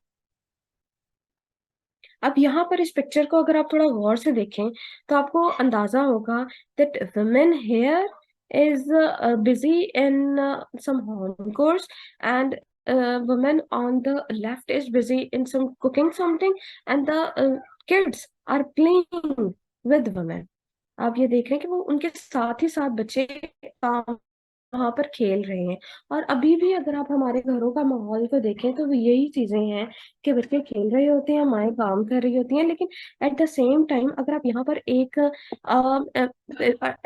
अब यहाँ पर इस पिक्चर को अगर आप थोड़ा गौर से देखें तो आपको अंदाजा होगा that women here is busy in some home chores, and women on the left is busy in some cooking something, and the kids are playing with women। आप ये देख रहे हैं कि वो उनके साथ ही साथ बच्चे काम वहां पर खेल रहे हैं। और अभी भी अगर आप हमारे घरों का माहौल को देखें तो वो यही चीजें हैं कि बच्चे खेल रहे होते हैं, माएं काम कर रही होती हैं, लेकिन एट द सेम टाइम अगर आप यहाँ पर एक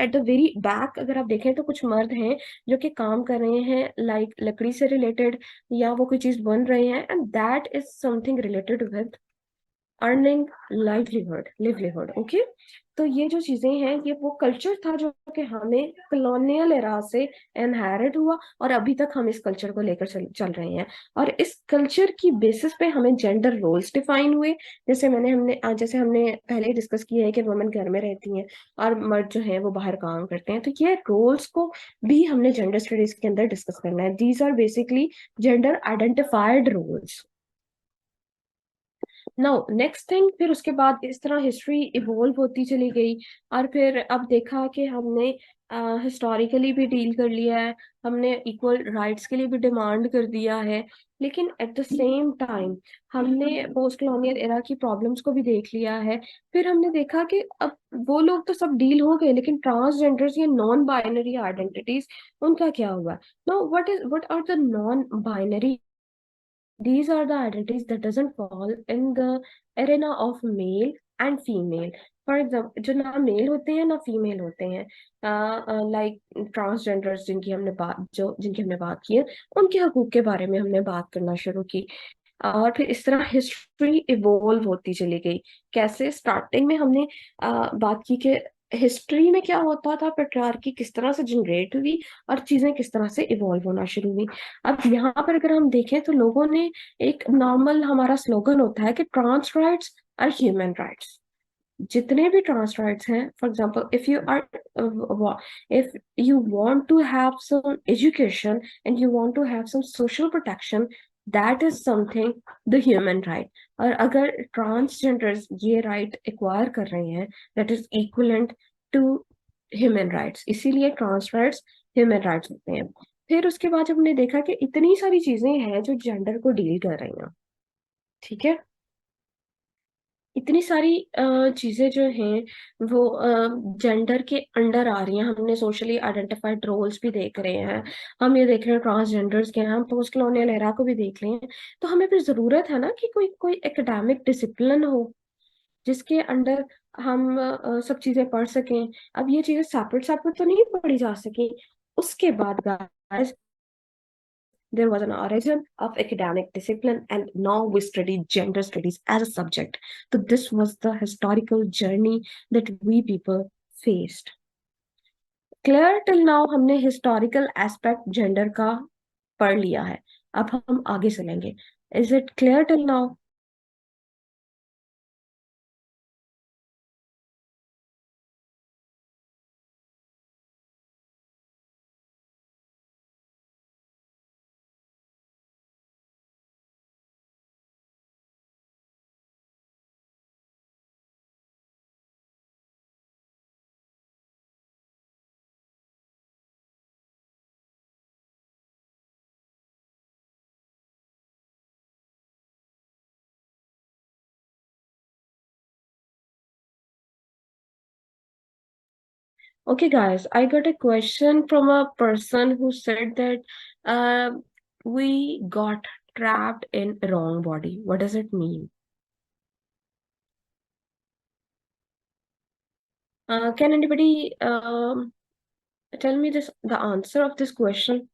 एट द वेरी बैक अगर आप देखें तो कुछ मर्द हैं जो कि काम कर रहे हैं, लाइक लकड़ी से रिलेटेड, या वो कोई चीज बन रहे हैं, and that is something related with earning livelihood. Okay, तो ये जो चीजें हैं ये वो कल्चर था जो कि हमें कॉलोनियल एरा से इनहेरिट हुआ और अभी तक हम इस कल्चर को लेकर चल रहे हैं। और इस कल्चर की बेसिस पे हमें जेंडर रोल्स डिफाइन हुए। जैसे हमने पहले डिस्कस किया है कि वुमेन घर में रहती हैं और मर्द जो है वो बाहर काम करते हैं, तो ये रोल्स को भी हमने जेंडर स्टडीज के अंदर डिस्कस करना है। These are basically gender identified roles. Now next thing, फिर उसके बाद इस तरह हिस्ट्री इवॉल्व होती चली गई और फिर अब देखा कि हमने हिस्टोरिकली भी डील कर लिया है, हमने इक्वल राइट्स के लिए भी डिमांड कर दिया है, लेकिन एट द सेम टाइम हमने पोस्ट कॉलोनियल एरा की प्रॉब्लम्स को भी देख लिया है। फिर हमने देखा कि अब वो लोग तो सब डील हो गए, लेकिन ट्रांसजेंडर्स या नॉन बाइनरी आइडेंटिटीज उनका क्या हुआ? No, what are the non binary? These are the identities that doesn't fall in the arena of male and female. For example, जो ना मेल होते हैं ना फीमेल होते हैं, लाइक ट्रांसजेंडर्स जिनकी हमने बात की है, उनके हकूक के बारे में हमने बात करना शुरू की। और फिर इस तरह हिस्ट्री इवोल्व होती चली गई। कैसे? स्टार्टिंग में हमने बात की कि हिस्ट्री में क्या होता था, पेट्रियार्की किस तरह से जनरेट हुई और चीजें किस तरह से इवॉल्व होना शुरू हुई। अब यहाँ पर अगर हम देखें तो लोगों ने, एक नॉर्मल हमारा स्लोगन होता है कि ट्रांस राइट्स और ह्यूमन राइट्स। जितने भी ट्रांस राइट्स हैं, for example, if you want to have some education and you want to have some social protection, that is something the human right. और अगर ट्रांसजेंडर्स ये राइट एक्वायर कर रहे हैं, that is equivalent to human rights, इसीलिए trans rights human rights होते हैं। फिर उसके बाद जब हमने देखा कि इतनी सारी चीजें हैं जो जेंडर को डील कर रही हैं, ठीक है, इतनी सारी चीजें जो हैं वो जेंडर के अंडर आ रही हैं। हमने सोशली आइडेंटिफाइड रोल्स भी देख रहे हैं, हम ये देख रहे हैं ट्रांसजेंडर्स के हैं, हम पोस्ट कॉलोनियल एरा को भी देख रहे हैं। तो हमें फिर जरूरत है ना कि कोई कोई एकेडमिक डिसिप्लिन हो जिसके अंडर हम सब चीजें पढ़ सकें। अब ये चीजें सेपरेट सेपरेट तो नहीं पढ़ी जा सकी। उसके बाद guys, there was an origin of academic discipline, and now we study gender studies as a subject. So this was the historical journey that we people faced. Clear till now हमने historical aspect gender का पढ़ लिया है। अब हम आगे चलेंगे। Is it clear till now? Okay, guys, I got a question from a person who said that uh, we got trapped in wrong body. What does it mean? Can anybody tell me the answer of this question?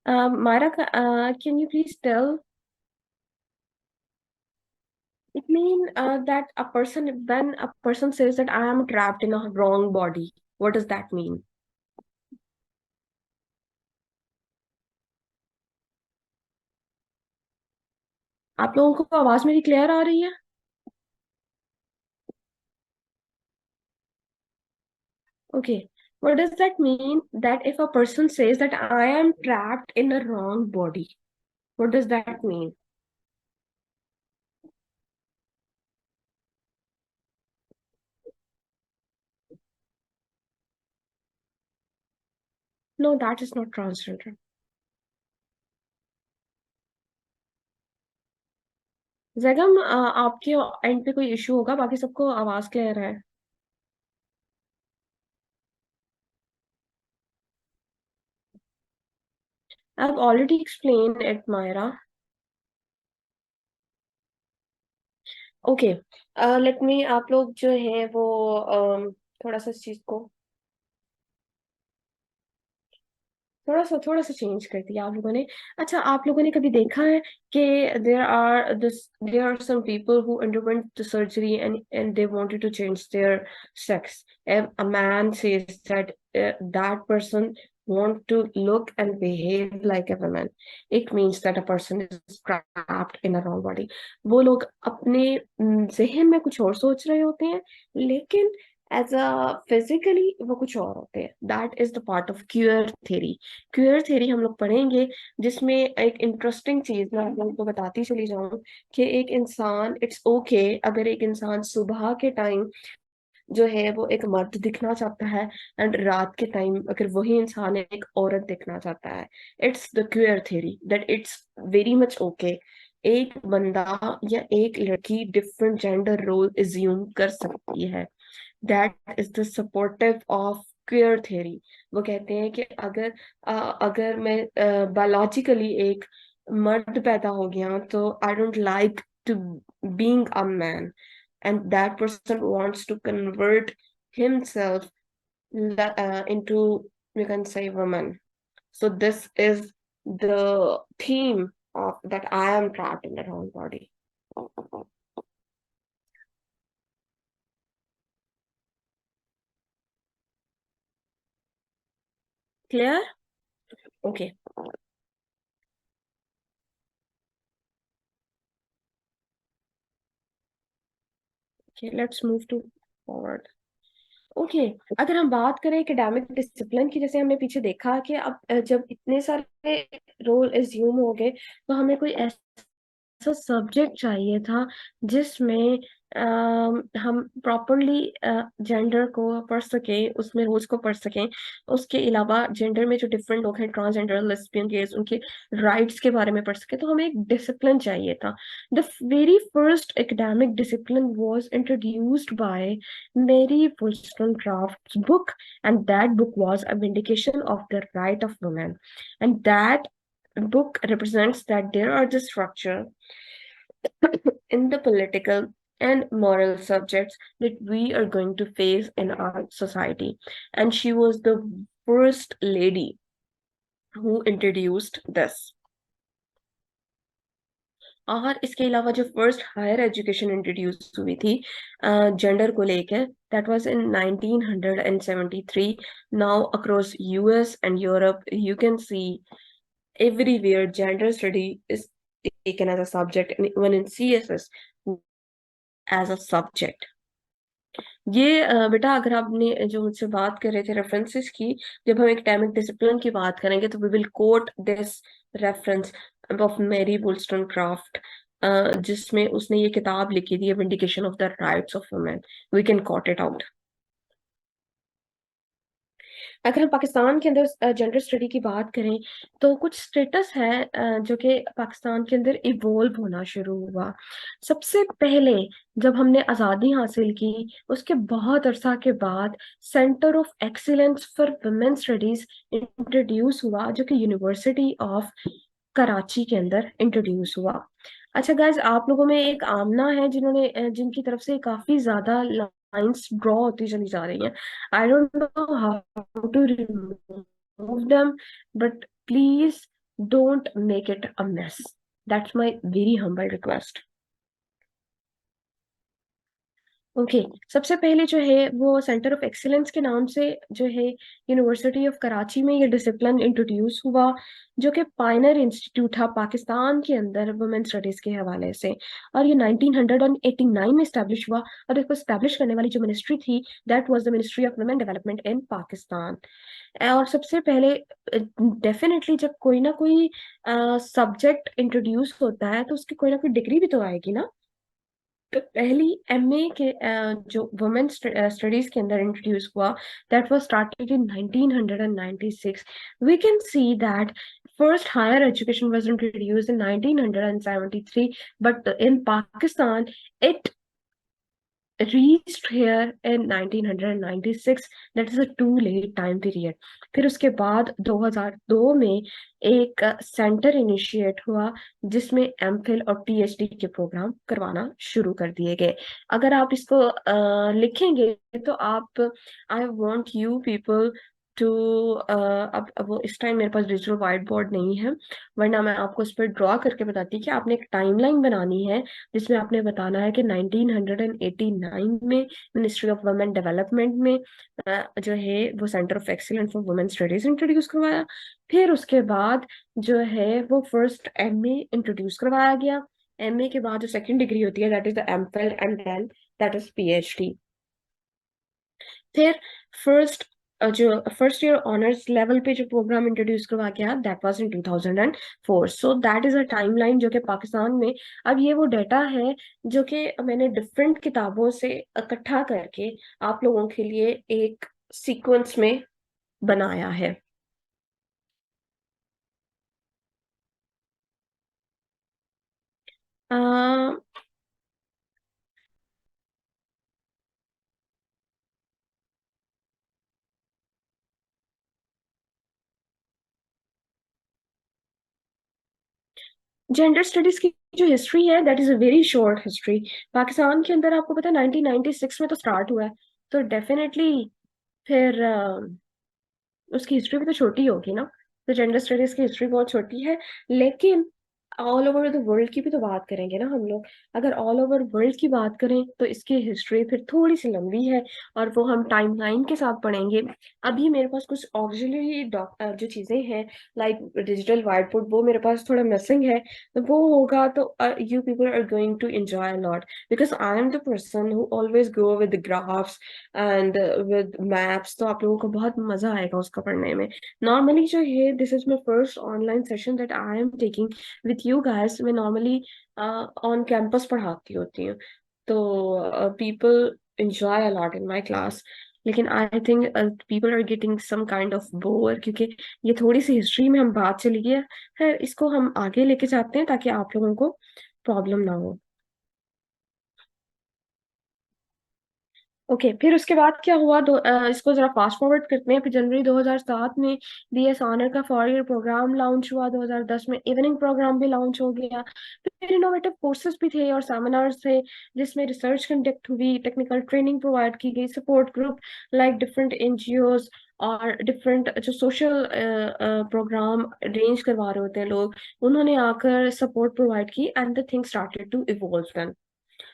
Myra, can you please tell? It mean that a person, when a person says that I am trapped in a wrong body, what does that mean? आप लोगों को आवाज मेरी clear आ रही है? Okay. What does that mean? That if a person says that I am trapped in a wrong body, what does that mean? No, that is not transgender. Zaigham, आपके and पे कोई इशू होगा, बाकी सबको आवाज क्लियर है। I've already explained it, Myra. Okay, let मी, आप लोग जो है वो थोड़ा सा इस चीज को थोड़ा सा चेंज कर दिया आप लोगों ने। अच्छा, आप लोगों ने कभी देखा है कि there are some people who underwent the surgery and they wanted to change their sex? A man says that that person want to look and behave like a woman, it means that a person is trapped in a wrong body. वो लोग अपने जहन में कुछ और सोच रहे होते हैं, लेकिन एज अ फिजिकली वो कुछ और होते हैं। That is the part of queer theory. Queer theory हम लोग पढ़ेंगे, जिसमें एक इंटरेस्टिंग चीज मैं आप लोगों को बताती चली जाऊं कि एक इंसान, इट्स ओके अगर एक इंसान सुबह के टाइम जो है वो एक मर्द दिखना चाहता है, एंड रात के टाइम अगर वही इंसान एक औरत दिखना चाहता है। It's the queer theory that it's very much okay. एक बंदा या एक लड़की डिफरेंट जेंडर रोल एज्यूम कर सकती है। That is the supportive of queer theory. वो कहते हैं कि अगर मैं बायोलॉजिकली एक मर्द पैदा हो गया तो I don't like to being a man, and that person wants to convert himself into, we can say, woman. So this is the theme of that I am trapped in that whole body. Clear? Okay. Okay, let's move to forward. Okay, अगर हम बात करें academic discipline की, जैसे हमने पीछे देखा कि अब जब इतने सारे रोल एज्यूम हो गए तो हमें कोई ऐसा सब्जेक्ट चाहिए था जिसमें हम प्रॉपरली जेंडर को पढ़ सके, उसमें रोल्स को पढ़ सकें। उसके अलावा जेंडर में जो डिफरेंट लोग हैं, ट्रांसजेंडर, लेस्बियन, गेज, उनके राइट्स के बारे में पढ़ सके, तो हमें एक डिसिप्लिन चाहिए था। The very first academic discipline was introduced by Mary Wollstonecraft's book, and that book was a vindication of the right of women. And that book represents that there are the structure in the political and moral subjects that we are going to face in our society. And she was the first lady who introduced this. और इसके अलावा जो first higher education introduce हुई थी gender को लेकर, that was in 1973। Now across US and Europe you can see everywhere gender study is taken as a subject, and even in CSS as a subject. ये बेटा, अगर आपने जो मुझसे बात कर रहे थे रेफरेंसेस की, जब हम एकेडमिक डिसिप्लिन की बात करेंगे तो we will quote this reference of Mary Wollstonecraft, जिसमें उसने ये किताब लिखी थी, vindication of the rights of women. We can quote it out. अगर हम पाकिस्तान के अंदर जेंडर स्टडी की बात करें तो कुछ स्टेटस है जो कि पाकिस्तान के अंदर इवॉल्व होना शुरू हुआ। सबसे पहले जब हमने आज़ादी हासिल की, उसके बहुत अरसा के बाद centre of excellence for women studies introduce हुआ, जो कि यूनिवर्सिटी ऑफ कराची के अंदर इंट्रोड्यूस हुआ। अच्छा गाइज, आप लोगों में एक आमना है जिन्होंने जिनकी तरफ से काफी ज्यादा लाइंस ड्रॉ होती चली जा रही हैं। I don't know how to remove them, but please don't make it a mess. That's my very humble request. Okay, सबसे पहले जो है वो सेंटर ऑफ एक्सीलेंस के नाम से जो है यूनिवर्सिटी ऑफ कराची में ये डिसिप्लिन इंट्रोड्यूस हुआ, जो कि पायनर इंस्टीट्यूट था पाकिस्तान के अंदर वुमेन स्टडीज के हवाले से। और ये 1989 में स्टैब्लिश हुआ, और इसको स्टैब्लिश करने वाली जो मिनिस्ट्री थी, that was the ministry of women development in Pakistan. और सबसे पहले डेफिनेटली जब कोई ना कोई सब्जेक्ट इंट्रोड्यूस होता है तो उसकी कोई ना कोई डिग्री भी तो आएगी ना। तो पहली एमए के जो वुमेन स्टडीज के अंदर इंट्रोड्यूस हुआ, that was started in 1996। We can see that first higher education was introduced in 1973, but in Pakistan it reached here in 1996. That is a too late time period. फिर उसके बाद 2002 में एक centre initiate हुआ जिसमें MPhil और PhD के programme करवाना शुरू कर दिए गए। अगर आप इसको लिखेंगे तो आप, I want you people to, अब वो इस टाइम मेरे पास डिजिटल व्हाइट बोर्ड नहीं है, वरना मैं आपको उस पर ड्रॉ करके बताती कि आपने एक टाइमलाइन बनानी है जिसमें आपने बताना है कि 1989 में मिनिस्ट्री ऑफ वुमेन डेवलपमेंट में जो है वो centre of excellence for women studies introduce करवाया। फिर उसके बाद जो है वो फर्स्ट एमए इंट्रोड्यूस करवाया गया। एमए के बाद जो सेकंड डिग्री होती है, that is the MPhil, and then that is PhD. फिर फर्स्ट जो फर्स्ट ईयर ऑनर्स लेवल पे जो प्रोग्राम इंट्रोड्यूस करवा के आया, that was in 2004। So that is a timeline जो कि पाकिस्तान में, अब ये वो डाटा है जो कि मैंने डिफरेंट किताबों से इकट्ठा करके आप लोगों के लिए एक सीक्वेंस में बनाया है। जेंडर स्टडीज की जो हिस्ट्री है, that is a very short history. Pakistan के अंदर आपको पता है 1996 में तो स्टार्ट हुआ है, तो डेफिनेटली फिर उसकी हिस्ट्री भी तो छोटी होगी ना। तो जेंडर स्टडीज की हिस्ट्री बहुत छोटी है, लेकिन ऑल ओवर द वर्ल्ड की भी तो बात करेंगे ना हम लोग। अगर ऑल ओवर वर्ल्ड की बात करें तो इसकी हिस्ट्री फिर थोड़ी सी लंबी है, और वो हम टाइमलाइन के साथ पढ़ेंगे। अभी मेरे पास कुछ ऑक्सिलरी जो चीजें हैं, लाइक डिजिटल वाइट बोर्ड, वो मेरे पास थोड़ा मिसिंग है। तो वो होगा तो you people are going to enjoy lot, because I am the person who always go with graphs and with maps, तो आप लोगों को बहुत मजा आएगा उसका पढ़ने में। नॉर्मली जो है, this is my first online session that I am taking with you guys. मैं नॉर्मली ऑन कैंपस पढ़ाती होती हूँ, तो people enjoy a lot in my class, लेकिन I think people are getting some kind of bore, क्योंकि ये थोड़ी सी history में हम बात चली गई है, इसको हम आगे लेके जाते हैं ताकि आप लोगों को प्रॉब्लम ना हो। ओके, फिर उसके बाद क्या हुआ, इसको जरा फास्ट फॉरवर्ड करते हैं। फिर जनवरी 2007 में बीएस ऑनर का 4 ईयर प्रोग्राम लॉन्च हुआ। 2010 में इवनिंग प्रोग्राम भी लॉन्च हो गया। फिर इनोवेटिव कोर्सेज भी थे और सेमिनार्स थे, जिसमें रिसर्च कंडक्ट हुई, टेक्निकल ट्रेनिंग प्रोवाइड की गई, support group like different NGOs और डिफरेंट जो सोशल प्रोग्राम अरेंज करवा रहे होते हैं लोग, उन्होंने आकर सपोर्ट प्रोवाइड की, and the thing started to evolve.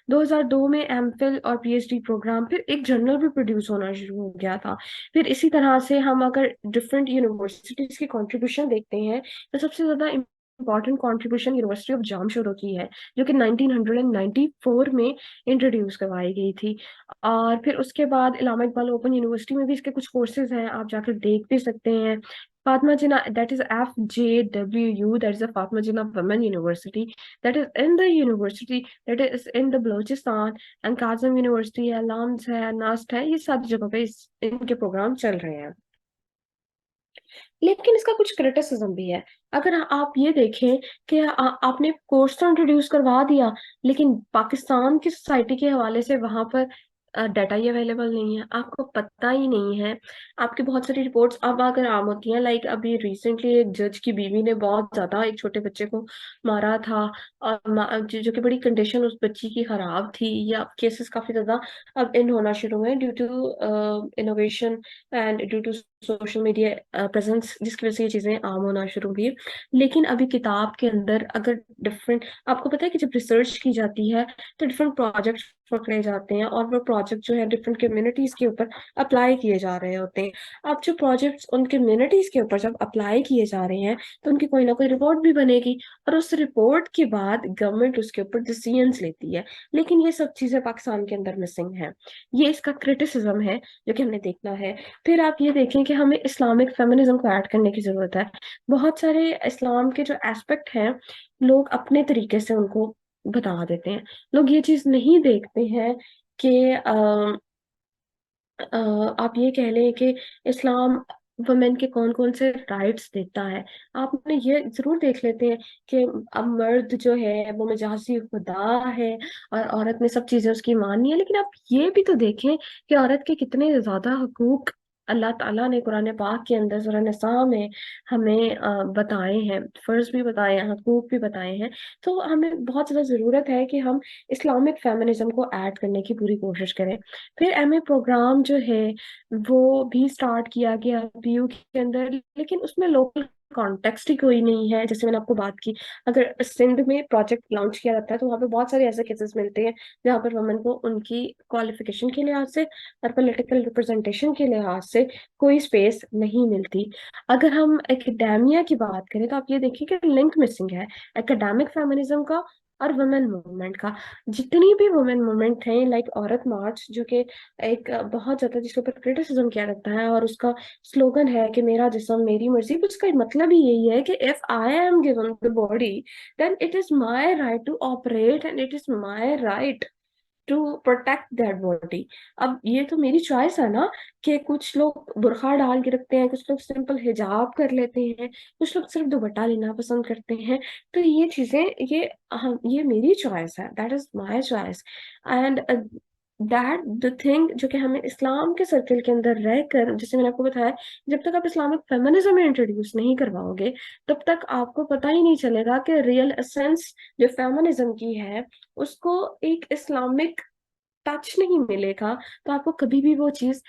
2002 में एमफिल और पीएचडी प्रोग्राम, फिर एक जर्नल भी प्रोड्यूस होना शुरू हो गया था। फिर इसी तरह से हम अगर डिफरेंट यूनिवर्सिटीज की कंट्रीब्यूशन देखते हैं, तो सबसे ज्यादा important contribution university of Jamshoro की है, जो कि 1994 में इंट्रोड्यूस करवाई गई थी। और फिर उसके बाद इलामा इकबाल ओपन यूनिवर्सिटी में भी इसके कुछ कोर्सेज हैं, आप जाकर देख भी सकते हैं। Fatima Jinnah, that is FJWU, that is a Fatima Jinnah women university, that is in the university that is in the Balochistan. And काजम यूनिवर्सिटी है, लाम्स है, नास्ट है, ये सारी जगह पे इनके प्रोग्राम चल रहे हैं। लेकिन इसका कुछ क्रिटिसिज्म भी है। अगर आप ये देखें कि आपने कोर्स तो इंट्रोड्यूस करवा दिया, लेकिन पाकिस्तान की सोसाइटी के हवाले से वहां पर डाटा ही अवेलेबल नहीं है, आपको पता ही नहीं है। आपकी बहुत सारी रिपोर्ट्स अब आकर आम होती हैं, लाइक अभी रिसेंटली एक जज की बीवी ने बहुत ज्यादा एक छोटे बच्चे को मारा था, और जो कि बड़ी कंडीशन उस बच्ची की खराब थी। या केसेस काफी ज्यादा अब इन होना शुरू हुए due to innovation and due to social media presence, जिसकी वजह से ये चीजें आम होना शुरू हुई है। लेकिन अभी किताब के अंदर अगर डिफरेंट, आपको पता है कि जब रिसर्च की जाती है तो डिफरेंट प्रोजेक्ट पकड़े जाते हैं, और वो प्रोजेक्ट जो है डिफरेंट कम्युनिटीज के ऊपर अप्लाई किए जा रहे होते हैं। अब जो प्रोजेक्ट्स उन कम्युनिटीज के ऊपर जब अप्लाई किए जा रहे हैं, तो उनकी कोई ना कोई रिपोर्ट भी बनेगी, और उस रिपोर्ट के बाद गवर्नमेंट उसके ऊपर डिसीजंस लेती है। लेकिन ये सब चीजें पाकिस्तान के अंदर मिसिंग है, ये इसका क्रिटिसिज्म है जो कि हमने देखना है। फिर आप ये देखें कि हमें इस्लामिक फेमिनिज्म को ऐड करने की जरूरत है। बहुत सारे इस्लाम के जो एस्पेक्ट हैं, लोग अपने तरीके से उनको बता देते हैं। लोग ये चीज नहीं देखते हैं कि आप ये कह लें कि इस्लाम वुमेन के कौन कौन से राइट्स देता है। आपने ये जरूर देख लेते हैं कि अब मर्द जो है वो मजाजी खुदा है, और औरत ने सब चीजें उसकी माननी है। लेकिन आप ये भी तो देखें कि औरत के कितने ज्यादा हुकूक अल्लाह ताला ने कुरान पाक के अंदर सूरह निसा में हमें बताए हैं, फर्ज भी बताए हैं, हुकूक भी बताए हैं। तो हमें बहुत ज्यादा जरूरत है कि हम इस्लामिक फेमिनिज्म को ऐड करने की पूरी कोशिश करें। फिर एमए प्रोग्राम जो है वो भी स्टार्ट किया गया पीयू के अंदर, लेकिन उसमें लोकल कॉन्टेक्स्ट ही कोई नहीं है। जैसे मैंने आपको बात की, अगर सिंध में प्रोजेक्ट लॉन्च किया जाता है तो वहाँ पे बहुत सारे ऐसे केसेस मिलते हैं जहाँ पर वुमेन को उनकी क्वालिफिकेशन के लिहाज से और पॉलिटिकल रिप्रेजेंटेशन के लिहाज से कोई स्पेस नहीं मिलती। अगर हम एकेडेमिया की बात करें तो आप ये देखिए कि लिंक मिसिंग है एकेडमिक फेमिनिज्म का और वुमेन मूवमेंट का, जितनी भी वुमेन मूवमेंट है, लाइक औरत मार्च, जो कि एक बहुत ज्यादा जिसके ऊपर क्रिटिसिज्म किया जाता है, और उसका स्लोगन है कि मेरा जिस्म मेरी मर्जी, उसका मतलब ही यही है कि if I am given the body, then it is my right to operate, and it is my right to protect that body. अब ये तो मेरी चॉइस है ना, कि कुछ लोग बुर्का डाल के रखते हैं, कुछ लोग सिंपल हिजाब कर लेते हैं, कुछ लोग सिर्फ दुपट्टा लेना पसंद करते हैं। तो ये चीजें, ये हम, ये मेरी चॉइस है, that is my choice. And that the thing, जो कि हमें इस्लाम के सर्कल के अंदर रहकर, जैसे मैंने आपको बताया, जब तक आप इस्लामिक फेमिनिज्म में इंट्रोड्यूस नहीं करवाओगे, तब तक आपको पता ही नहीं चलेगा कि रियल एसेंस जो फेमिनिज्म की है, उसको एक इस्लामिक टच नहीं मिलेगा। तो आपको कभी भी वो चीज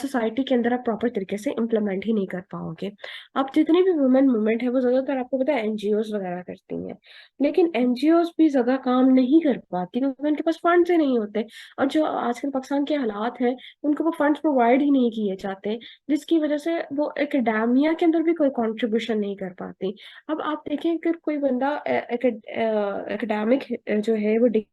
सोसाइटी के अंदर आप प्रॉपर तरीके से इम्प्लीमेंट ही नहीं कर पाओगे। अब जितनी भी वुमेन मूवमेंट है, वो ज्यादातर आपको पता है एनजीओज वगैरह करती हैं, लेकिन एनजीओज भी ज्यादा काम नहीं कर पाती क्योंकि उनके पास फंड्स ही नहीं होते। और जो आजकल पाकिस्तान के हालात हैं, उनको वो फंड्स प्रोवाइड ही नहीं किए जाते, जिसकी वजह से वो एकेडेमिया के अंदर भी कोई कंट्रीब्यूशन नहीं कर पाती। अब आप देखें कि कोई बंदा एकेडमिक जो है वो डिग्री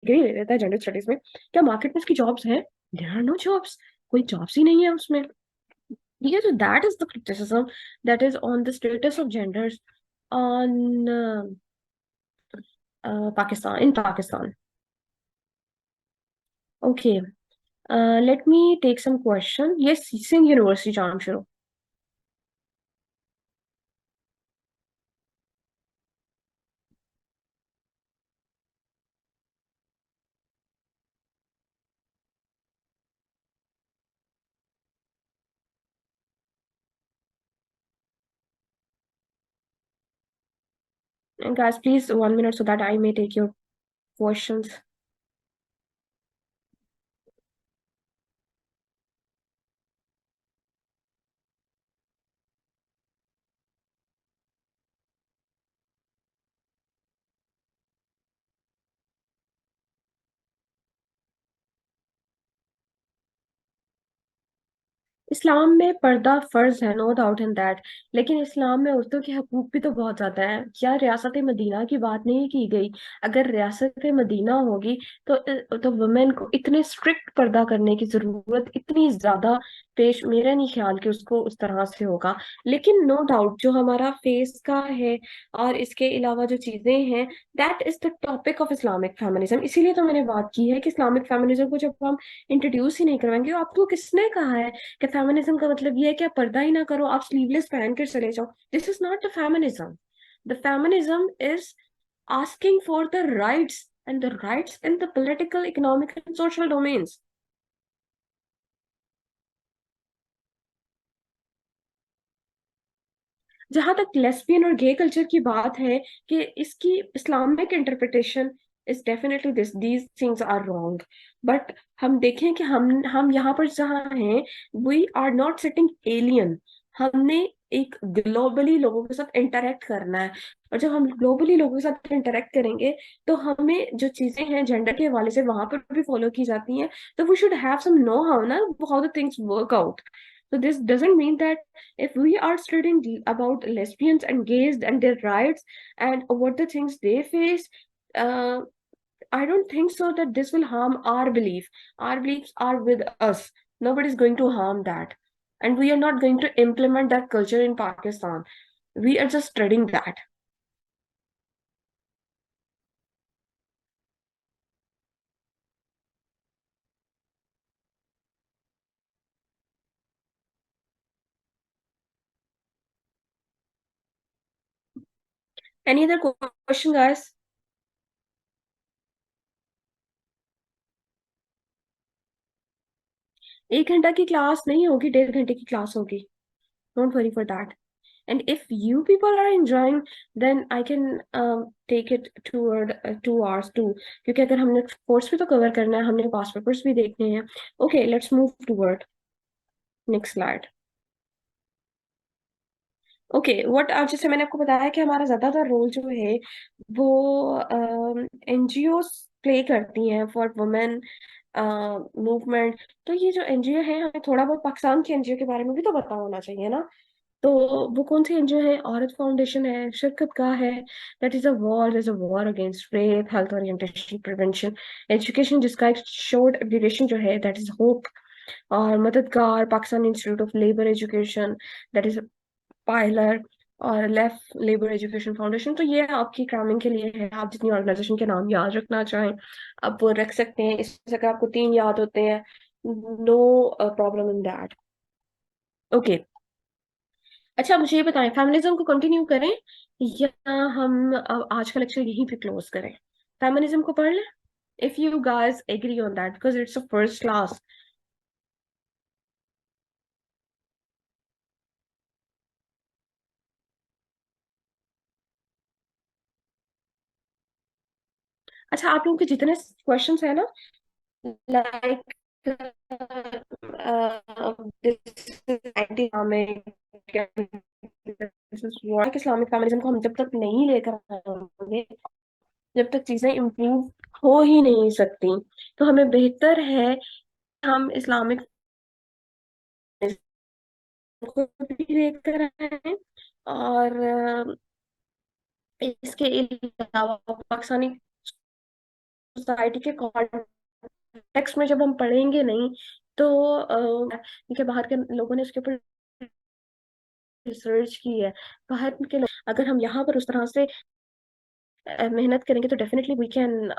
ले लेता है जेंडर स्टडीज में, क्या मार्केट में उसकी जॉब्स हैं? देयर आर नो जॉब्स, कोई जॉब्स ही नहीं है उसमें। ठीक है, तो that is the criticism that is on the status of genders on Pakistan, in Pakistan. Okay, let me take some question. Yes, Sindh university Jamshoro. Guys, please 1 minute so that I may take your questions. इस्लाम में पर्दा फर्ज है, no doubt in that, लेकिन इस्लाम में औरतों के हकूक भी तो बहुत ज्यादा है। क्या रियासत मदीना की बात नहीं की गई? अगर रियासत मदीना होगी, तो वुमेन को इतने स्ट्रिक्ट पर्दा करने की जरूरत इतनी ज्यादा पेश, मेरा नहीं ख्याल कि उसको उस तरह से होगा। लेकिन नो डाउट जो हमारा फेस का है, और इसके अलावा जो चीजें हैं, that is the topic of Islamic feminism. इसीलिए तो मैंने बात की है कि इस्लामिक फेमिनिज्म को जब हम इंट्रोड्यूस ही नहीं करवाएंगे, आपको किसने कहा है कि फेमिनिज्म का मतलब ये है कि आप पर्दा ही ना करो, आप स्लीवलेस पहन कर चले जाओ? This is not the feminism. The feminism is asking for the rights, and the rights in the political, economic and social domains. जहां तक लेस्बियन और गे कल्चर की बात है, कि इसकी Islamic interpretation is definitely this, these things are wrong. But हम देखें कि हम यहाँ पर जहाँ हैं, we are not sitting alien. हमने एक ग्लोबली लोगों के साथ इंटरेक्ट करना है, और जब हम ग्लोबली लोगों के साथ इंटरेक्ट करेंगे, तो हमें जो चीजें हैं जेंडर के हवाले से वहां पर भी फॉलो की जाती हैं, तो we should have some know how ना, how the things work out. So this doesn't mean that if we are studying about lesbians and gays and their rights and what the things they face, uh, I don't think so that this will harm our belief. Our beliefs are with us. Nobody is going to harm that. And we are not going to implement that culture in Pakistan. We are just studying that. Any other question, guys? 1 घंटा की class नहीं होगी, 1.5 घंटे की class होगी। Don't worry for that. And if you people are enjoying, then I can take it toward 2 hours too. क्योंकि अगर हमने कोर्स भी तो कवर करना है, हमने पास पेपर्स भी देखने हैं। Okay, let's move toward next slide. Okay, what, जैसे मैंने आपको बताया कि हमारा ज्यादातर रोल जो है वो एनजीओ प्ले करती हैं फॉर वुमेन मूवमेंट। तो ये जो एनजीओ है, हमें थोड़ा बहुत पाकिस्तान के एनजीओ के बारे में भी तो पता होना चाहिए ना। तो वो कौन सी एनजीओ है? औरत फाउंडेशन है, शिरकत गाह है। That is a war, is a war against rape, health orientation, prevention, education, जिसका एक शॉर्ट ड्यूरेशन जो है दैट इज होप। और मददगार, Pakistan institute of labour education, that is PILER. और लेफ्ट लेबर एजुकेशन फाउंडेशन। तो ये आपकी क्रामिंग के लिए है, आप जितनी ऑर्गेनाइजेशन के नाम याद रखना चाहें आप वो रख सकते हैं। इस जगह आपको 3 याद होते हैं, no problem in that. Okay. अच्छा, मुझे ये बताएं, फेमिनिज्म को कंटिन्यू करें या हम अब आज का लेक्चर यहीं पे क्लोज करें? फेमिनिज्म को पढ़ लें, if you guys agree on that, because it's a first class. अच्छा, आप लोगों के जितने क्वेश्चंस है ना, like this is anti Islamic, Islamic feminism को हम जब तक नहीं लेकर आएंगे, जब तक चीजें इम्प्रूव हो ही नहीं सकती, तो हमें बेहतर है हम इस्लामिक को भी लेकर आए। और इसके अलावा पाकिस्तानी सोसाइटी के कॉन्टेक्स्ट में जब हम पढ़ेंगे नहीं, तो के बाहर के लोगों ने इसके ऊपर रिसर्च की है। बाहर के लोग, अगर हम यहाँ पर उस तरह से मेहनत करेंगे तो definitely we can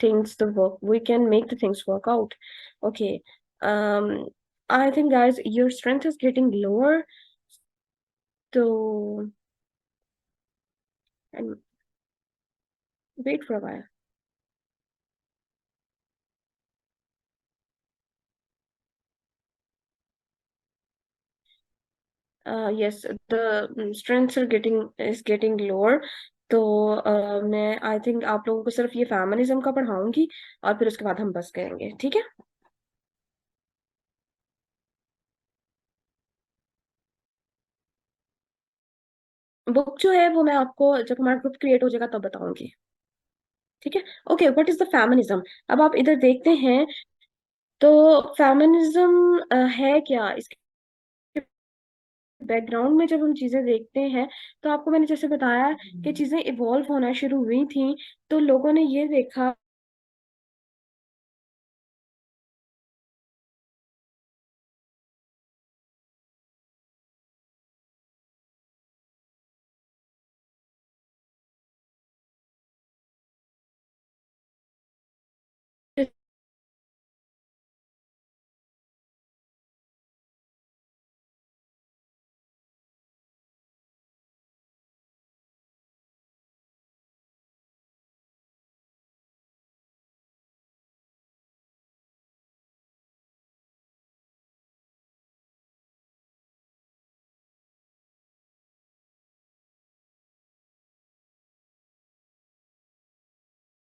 things to work, we can make the things work out. Okay. um I think guys your strength is getting lower, so and wait for a while. Yes, the strengths are getting is getting lower. तो मैं I think आप लोगों को सिर्फ ये feminism का पढ़ाऊंगी और फिर उसके बाद हम बस करेंगे, ठीक है? बुक जो है वो मैं आपको जब हमारा ग्रुप क्रिएट हो जाएगा तब बताऊंगी, ठीक है? Okay, what is the feminism? अब आप इधर देखते हैं, तो फेमिनिज्म है क्या? इसके बैकग्राउंड में जब हम चीजें देखते हैं, तो आपको मैंने जैसे बताया कि चीजें इवॉल्व होना शुरू हुई थी, तो लोगों ने ये देखा